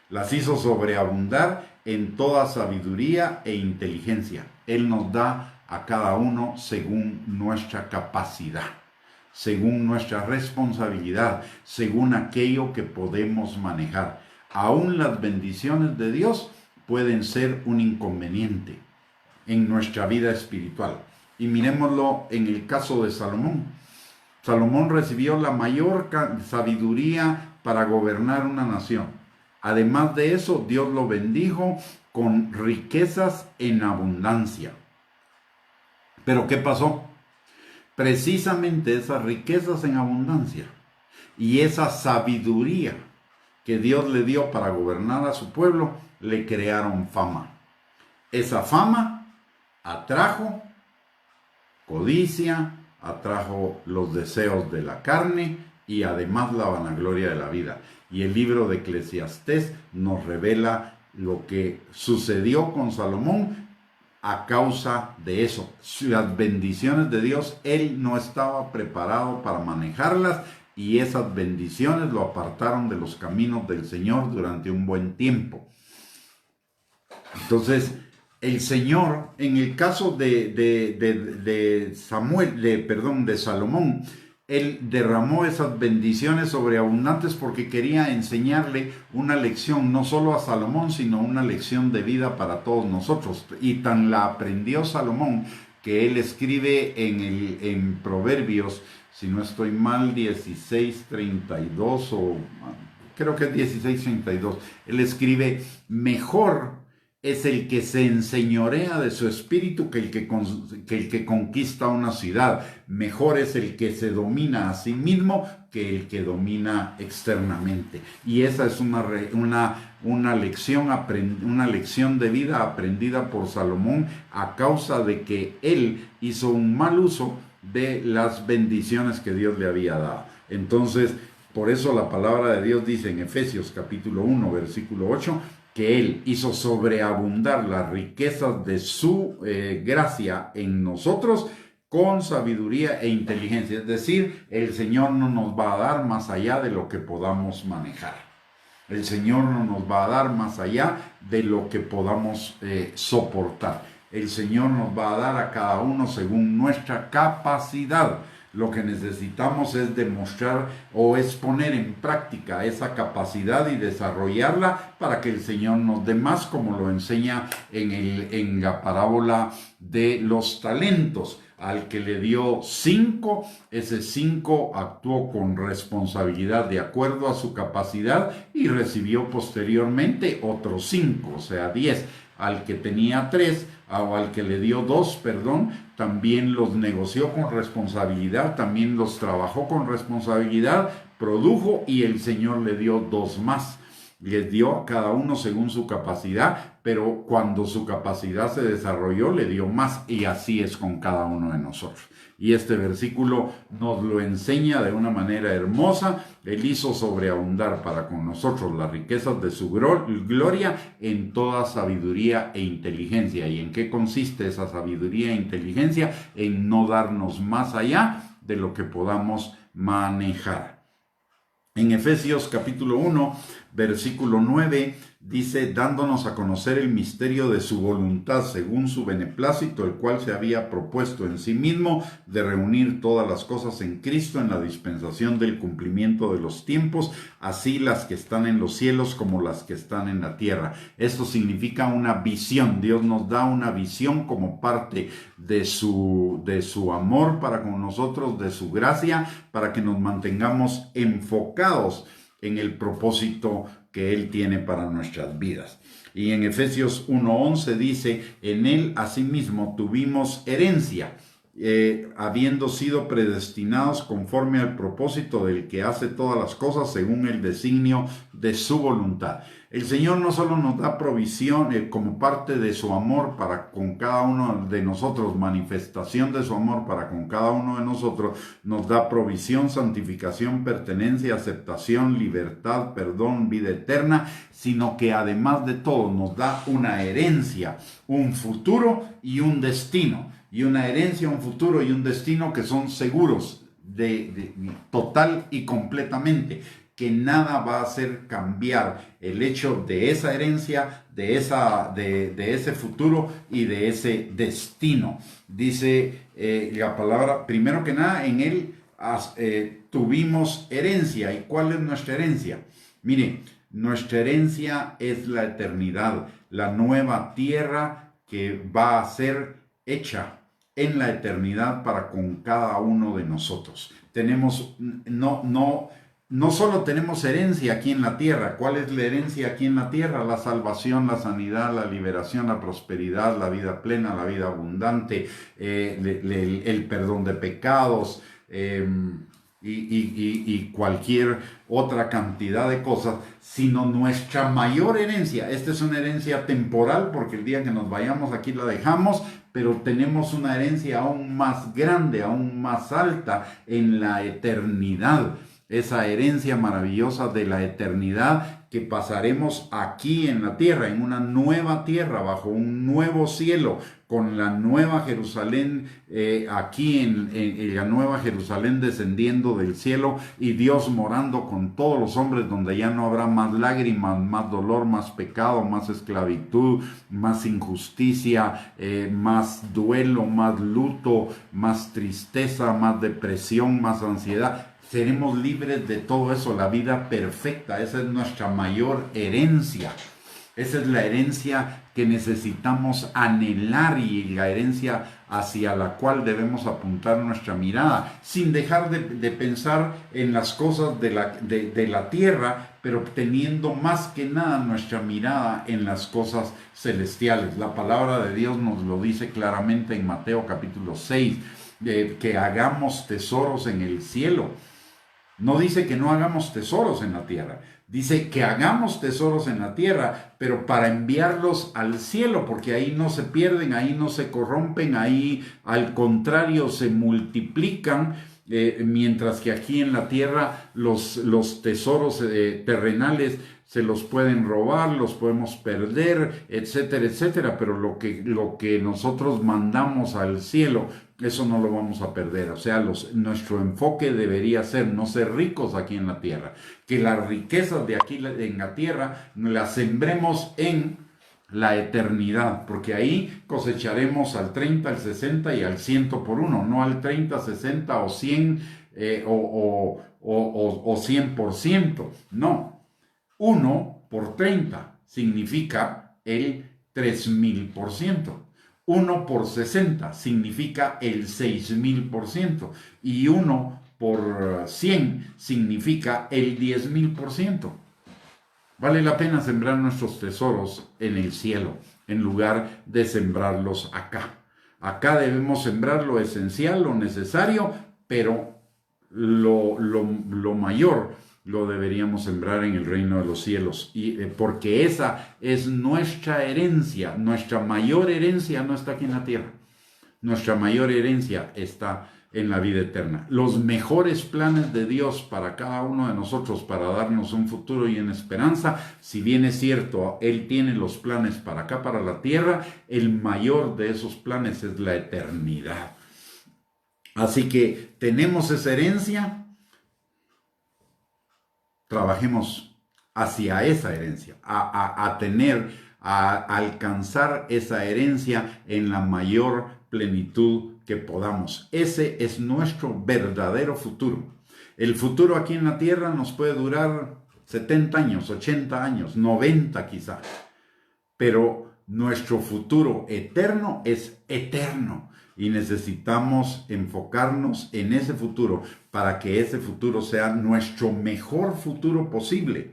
las hizo sobreabundar en toda sabiduría e inteligencia. Él nos da a cada uno según nuestra capacidad, según nuestra responsabilidad, según aquello que podemos manejar. Aún las bendiciones de Dios pueden ser un inconveniente en nuestra vida espiritual. Y miremoslo en el caso de Salomón. Salomón recibió la mayor sabiduría para gobernar una nación. Además de eso, Dios lo bendijo con riquezas en abundancia. Pero ¿qué pasó? Precisamente esas riquezas en abundancia y esa sabiduría que Dios le dio para gobernar a su pueblo, le crearon fama. Esa fama atrajo codicia, atrajo los deseos de la carne y además la vanagloria de la vida. Y el libro de Eclesiastés nos revela lo que sucedió con Salomón a causa de eso. Las bendiciones de Dios, él no estaba preparado para manejarlas y esas bendiciones lo apartaron de los caminos del Señor durante un buen tiempo. Entonces, el Señor, en el caso de Salomón, él derramó esas bendiciones sobreabundantes porque quería enseñarle una lección, no solo a Salomón, sino una lección de vida para todos nosotros. Y tan la aprendió Salomón que él escribe en Proverbios, si no estoy mal, 16:32 o creo que es 16:32. Él escribe: mejor es el que se enseñorea de su espíritu que el que conquista una ciudad. Mejor es el que se domina a sí mismo que el que domina externamente. Y esa es una lección de vida aprendida por Salomón a causa de que él hizo un mal uso de las bendiciones que Dios le había dado. Entonces, por eso la palabra de Dios dice en Efesios capítulo 1, versículo 8, que él hizo sobreabundar las riquezas de su gracia en nosotros con sabiduría e inteligencia. Es decir, el Señor no nos va a dar más allá de lo que podamos manejar. El Señor no nos va a dar más allá de lo que podamos soportar. El Señor nos va a dar a cada uno según nuestra capacidad. Lo que necesitamos es demostrar o es poner en práctica esa capacidad y desarrollarla para que el Señor nos dé más, como lo enseña en la parábola de los talentos. Al que le dio 5, ese 5 actuó con responsabilidad de acuerdo a su capacidad y recibió posteriormente otros 5, o sea 10. Al que tenía 3, o al que le dio 2, también los negoció con responsabilidad, también los trabajó con responsabilidad, produjo y el Señor le dio 2 más. Les dio a cada uno según su capacidad, pero cuando su capacidad se desarrolló, le dio más, y así es con cada uno de nosotros. Y este versículo nos lo enseña de una manera hermosa. Él hizo sobreabundar para con nosotros las riquezas de su gloria en toda sabiduría e inteligencia. ¿Y en qué consiste esa sabiduría e inteligencia? En no darnos más allá de lo que podamos manejar. En Efesios capítulo 1, versículo 9, dice: dándonos a conocer el misterio de su voluntad según su beneplácito, el cual se había propuesto en sí mismo de reunir todas las cosas en Cristo en la dispensación del cumplimiento de los tiempos, así las que están en los cielos como las que están en la tierra. Esto significa una visión. Dios nos da una visión como parte de su amor para con nosotros, de su gracia, para que nos mantengamos enfocados en el propósito que Él tiene para nuestras vidas. Y en Efesios 1:11 dice: en Él asimismo tuvimos herencia, habiendo sido predestinados conforme al propósito del que hace todas las cosas según el designio de su voluntad. El Señor no solo nos da provisión como parte de su amor para con cada uno de nosotros, manifestación de su amor para con cada uno de nosotros, nos da provisión, santificación, pertenencia, aceptación, libertad, perdón, vida eterna, sino que además de todo nos da una herencia, un futuro y un destino. Y una herencia, un futuro y un destino que son seguros total y completamente, que nada va a hacer cambiar el hecho de esa herencia, de ese futuro y de ese destino. Dice la palabra, primero que nada, en Él tuvimos herencia. ¿Y cuál es nuestra herencia? Mire, nuestra herencia es la eternidad, la nueva tierra que va a ser hecha en la eternidad para con cada uno de nosotros. Tenemos, no solo tenemos herencia aquí en la tierra. ¿Cuál es la herencia aquí en la tierra? La salvación, la sanidad, la liberación, la prosperidad, la vida plena, la vida abundante, el perdón de pecados, y cualquier otra cantidad de cosas, sino nuestra mayor herencia. Esta es una herencia temporal porque el día que nos vayamos aquí la dejamos, pero tenemos una herencia aún más grande, aún más alta en la eternidad. Esa herencia maravillosa de la eternidad que pasaremos aquí en la tierra, en una nueva tierra, bajo un nuevo cielo, con la nueva Jerusalén aquí en la nueva Jerusalén descendiendo del cielo y Dios morando con todos los hombres, donde ya no habrá más lágrimas, más dolor, más pecado, más esclavitud, más injusticia, más duelo, más luto, más tristeza, más depresión, más ansiedad. Seremos libres de todo eso, la vida perfecta. Esa es nuestra mayor herencia. Esa es la herencia que necesitamos anhelar y la herencia hacia la cual debemos apuntar nuestra mirada, sin dejar de pensar en las cosas de la tierra, pero teniendo más que nada nuestra mirada en las cosas celestiales. La palabra de Dios nos lo dice claramente en Mateo capítulo 6, que hagamos tesoros en el cielo. No dice que no hagamos tesoros en la tierra, dice que hagamos tesoros en la tierra, pero para enviarlos al cielo, porque ahí no se pierden, ahí no se corrompen, ahí al contrario se multiplican, mientras que aquí en la tierra los tesoros terrenales se los pueden robar, los podemos perder, etcétera, etcétera, pero lo que nosotros mandamos al cielo, eso no lo vamos a perder. O sea, nuestro enfoque debería ser no ser ricos aquí en la tierra, que las riquezas de aquí en la tierra las sembremos en la eternidad, porque ahí cosecharemos al 30, al 60 y al 100 por uno, no al 30, 60 o 100 o 100%, no. 1 por 30 significa el 3000%. 1 por 60 significa el 6000%. Y 1 por 100 significa el 10,000%. Vale la pena sembrar nuestros tesoros en el cielo, en lugar de sembrarlos acá. Acá debemos sembrar lo esencial, lo necesario, pero lo mayor lo deberíamos sembrar en el reino de los cielos, porque esa es nuestra herencia. Nuestra mayor herencia no está aquí en la tierra, nuestra mayor herencia está en la vida eterna. Los mejores planes de Dios para cada uno de nosotros, para darnos un futuro y una esperanza, si bien es cierto, Él tiene los planes para acá, para la tierra, el mayor de esos planes es la eternidad. Así que tenemos esa herencia. Trabajemos hacia esa herencia, a alcanzar esa herencia en la mayor plenitud que podamos. Ese es nuestro verdadero futuro. El futuro aquí en la tierra nos puede durar 70 años, 80 años, 90 quizás, pero nuestro futuro eterno es eterno. Y necesitamos enfocarnos en ese futuro para que ese futuro sea nuestro mejor futuro posible.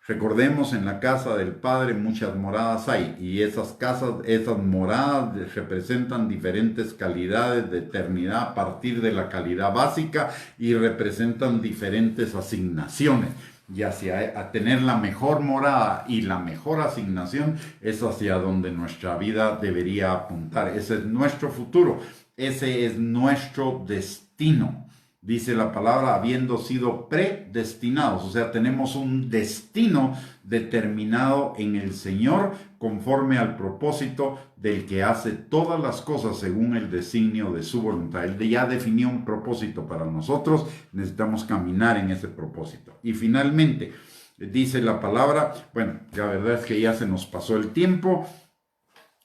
Recordemos, en la casa del Padre muchas moradas hay, y esas casas, esas moradas representan diferentes calidades de eternidad a partir de la calidad básica y representan diferentes asignaciones. Y hacia tener la mejor morada y la mejor asignación es hacia donde nuestra vida debería apuntar. Ese es nuestro futuro, ese es nuestro destino. Dice la palabra, habiendo sido predestinados, o sea, tenemos un destino determinado en el Señor conforme al propósito del que hace todas las cosas según el designio de su voluntad. Él ya definió un propósito para nosotros, necesitamos caminar en ese propósito. Y finalmente, dice la palabra, bueno, la verdad es que ya se nos pasó el tiempo,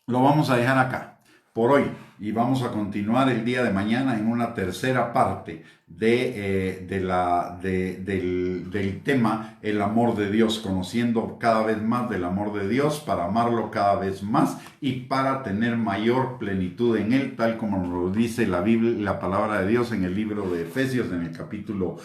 lo vamos a dejar acá por hoy y vamos a continuar el día de mañana en una tercera parte del tema el amor de Dios, conociendo cada vez más del amor de Dios para amarlo cada vez más y para tener mayor plenitud en Él, tal como nos lo dice la Biblia, la palabra de Dios en el libro de Efesios, en el capítulo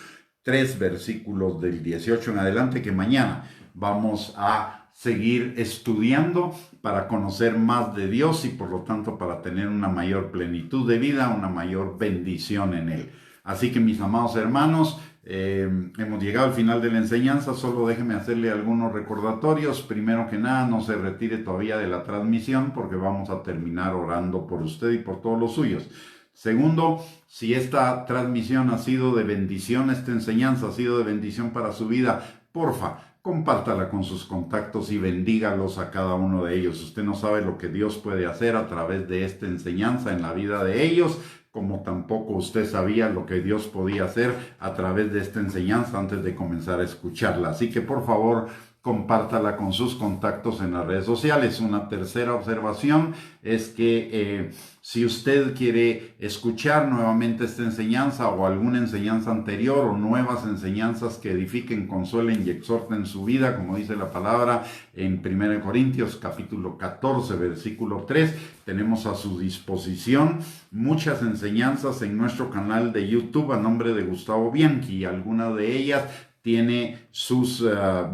3, versículos del 18 en adelante, que mañana vamos a seguir estudiando para conocer más de Dios y por lo tanto para tener una mayor plenitud de vida, una mayor bendición en Él. Así que mis amados hermanos, hemos llegado al final de la enseñanza. Solo déjeme hacerle algunos recordatorios. Primero que nada, no se retire todavía de la transmisión porque vamos a terminar orando por usted y por todos los suyos. Segundo, si esta transmisión ha sido de bendición, esta enseñanza ha sido de bendición para su vida, porfa, compártala con sus contactos y bendígalos a cada uno de ellos. Usted no sabe lo que Dios puede hacer a través de esta enseñanza en la vida de ellos, como tampoco usted sabía lo que Dios podía hacer a través de esta enseñanza antes de comenzar a escucharla. Así que por favor, compártala con sus contactos en las redes sociales. Una tercera observación es que si usted quiere escuchar nuevamente esta enseñanza o alguna enseñanza anterior o nuevas enseñanzas que edifiquen, consuelen y exhorten su vida, como dice la palabra en 1 Corintios capítulo 14, versículo 3, tenemos a su disposición muchas enseñanzas en nuestro canal de YouTube a nombre de Gustavo Bianchi. Algunas de ellas tiene sus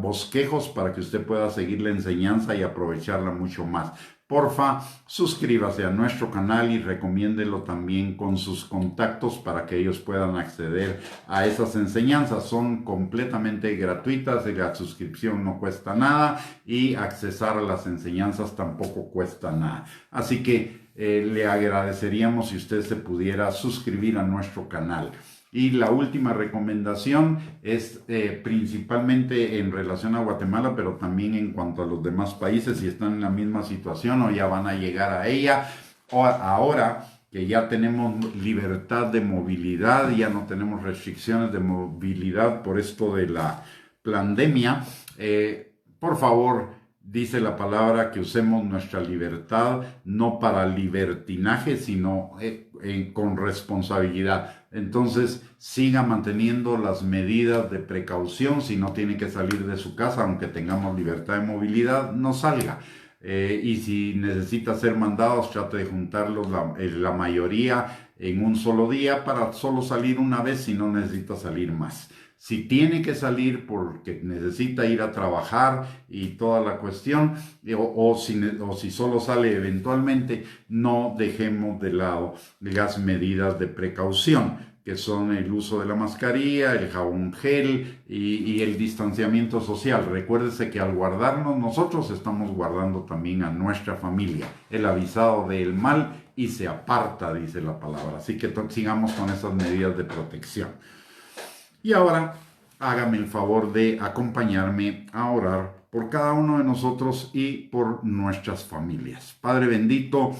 bosquejos para que usted pueda seguir la enseñanza y aprovecharla mucho más. Porfa, suscríbase a nuestro canal y recomiéndelo también con sus contactos para que ellos puedan acceder a esas enseñanzas. Son completamente gratuitas y la suscripción no cuesta nada y accesar a las enseñanzas tampoco cuesta nada. Así que le agradeceríamos si usted se pudiera suscribir a nuestro canal. Y la última recomendación es principalmente en relación a Guatemala, pero también en cuanto a los demás países, si están en la misma situación o ya van a llegar a ella, o ahora que ya tenemos libertad de movilidad, ya no tenemos restricciones de movilidad por esto de la pandemia, por favor, dice la palabra que usemos nuestra libertad no para libertinaje, sino con responsabilidad. Entonces, siga manteniendo las medidas de precaución. Si no tiene que salir de su casa, aunque tengamos libertad de movilidad, no salga. Y si necesita ser mandados, trate de juntarlos la mayoría en un solo día para solo salir una vez si no necesita salir más. Si tiene que salir porque necesita ir a trabajar y toda la cuestión, o si solo sale eventualmente, no dejemos de lado las medidas de precaución, que son el uso de la mascarilla, el jabón gel y el distanciamiento social. Recuérdese que al guardarnos nosotros estamos guardando también a nuestra familia. El avisado del mal y se aparta, dice la palabra. Así que sigamos con esas medidas de protección. Y ahora, hágame el favor de acompañarme a orar por cada uno de nosotros y por nuestras familias. Padre bendito,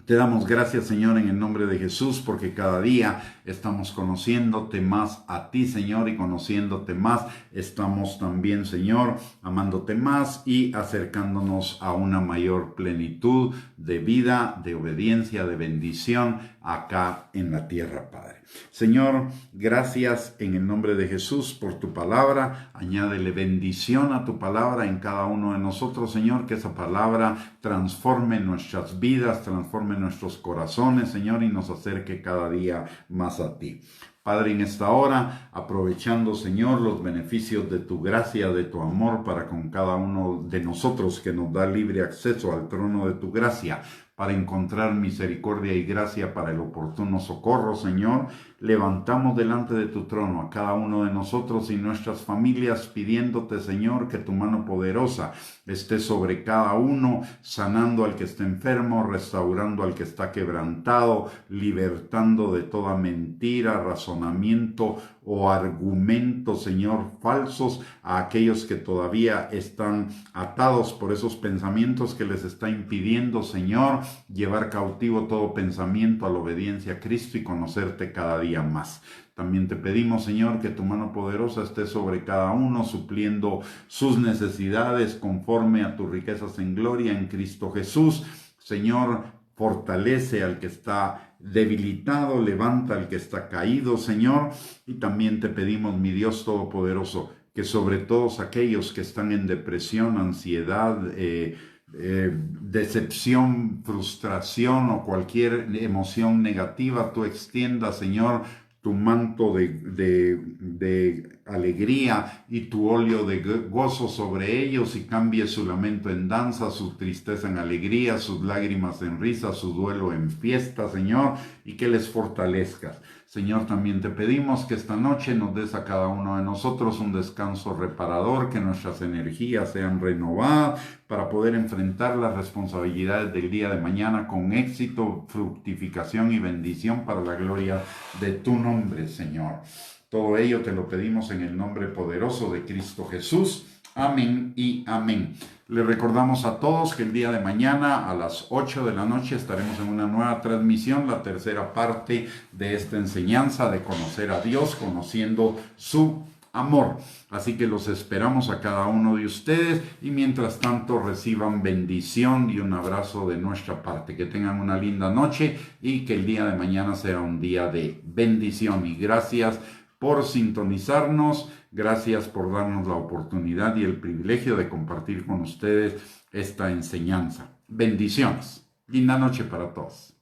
te damos gracias, Señor, en el nombre de Jesús, porque cada día estamos conociéndote más a ti, Señor, y conociéndote más, estamos también, Señor, amándote más y acercándonos a una mayor plenitud de vida, de obediencia, de bendición acá en la tierra, Padre. Señor, gracias en el nombre de Jesús por tu palabra. Añádele bendición a tu palabra en cada uno de nosotros, Señor, que esa palabra transforme nuestras vidas, transforme nuestros corazones, Señor, y nos acerque cada día más a ti. Padre, en esta hora, aprovechando, Señor, los beneficios de tu gracia, de tu amor para con cada uno de nosotros, que nos da libre acceso al trono de tu gracia, para encontrar misericordia y gracia para el oportuno socorro, Señor, levantamos delante de tu trono a cada uno de nosotros y nuestras familias, pidiéndote, Señor, que tu mano poderosa esté sobre cada uno, sanando al que está enfermo, restaurando al que está quebrantado, libertando de toda mentira, razonamiento o argumento, Señor, falsos a aquellos que todavía están atados por esos pensamientos que les está impidiendo, Señor, llevar cautivo todo pensamiento a la obediencia a Cristo y conocerte cada día más. También te pedimos, Señor, que tu mano poderosa esté sobre cada uno, supliendo sus necesidades conforme a tus riquezas en gloria en Cristo Jesús. Señor, fortalece al que está debilitado, levanta al que está caído, Señor. Y también te pedimos, mi Dios Todopoderoso, que sobre todos aquellos que están en depresión, ansiedad, decepción, frustración o cualquier emoción negativa, tú extiendas, Señor, tu manto de alegría y tu óleo de gozo sobre ellos y cambie su lamento en danza, su tristeza en alegría, sus lágrimas en risa, su duelo en fiesta, Señor, y que les fortalezcas. Señor, también te pedimos que esta noche nos des a cada uno de nosotros un descanso reparador, que nuestras energías sean renovadas para poder enfrentar las responsabilidades del día de mañana con éxito, fructificación y bendición para la gloria de tu nombre, Señor. Todo ello te lo pedimos en el nombre poderoso de Cristo Jesús. Amén y amén. Les recordamos a todos que el día de mañana a las 8 de la noche estaremos en una nueva transmisión, la tercera parte de esta enseñanza de conocer a Dios, conociendo su amor. Así que los esperamos a cada uno de ustedes y mientras tanto reciban bendición y un abrazo de nuestra parte. Que tengan una linda noche y que el día de mañana sea un día de bendición. Y gracias por sintonizarnos, gracias por darnos la oportunidad y el privilegio de compartir con ustedes esta enseñanza. Bendiciones. Linda noche para todos.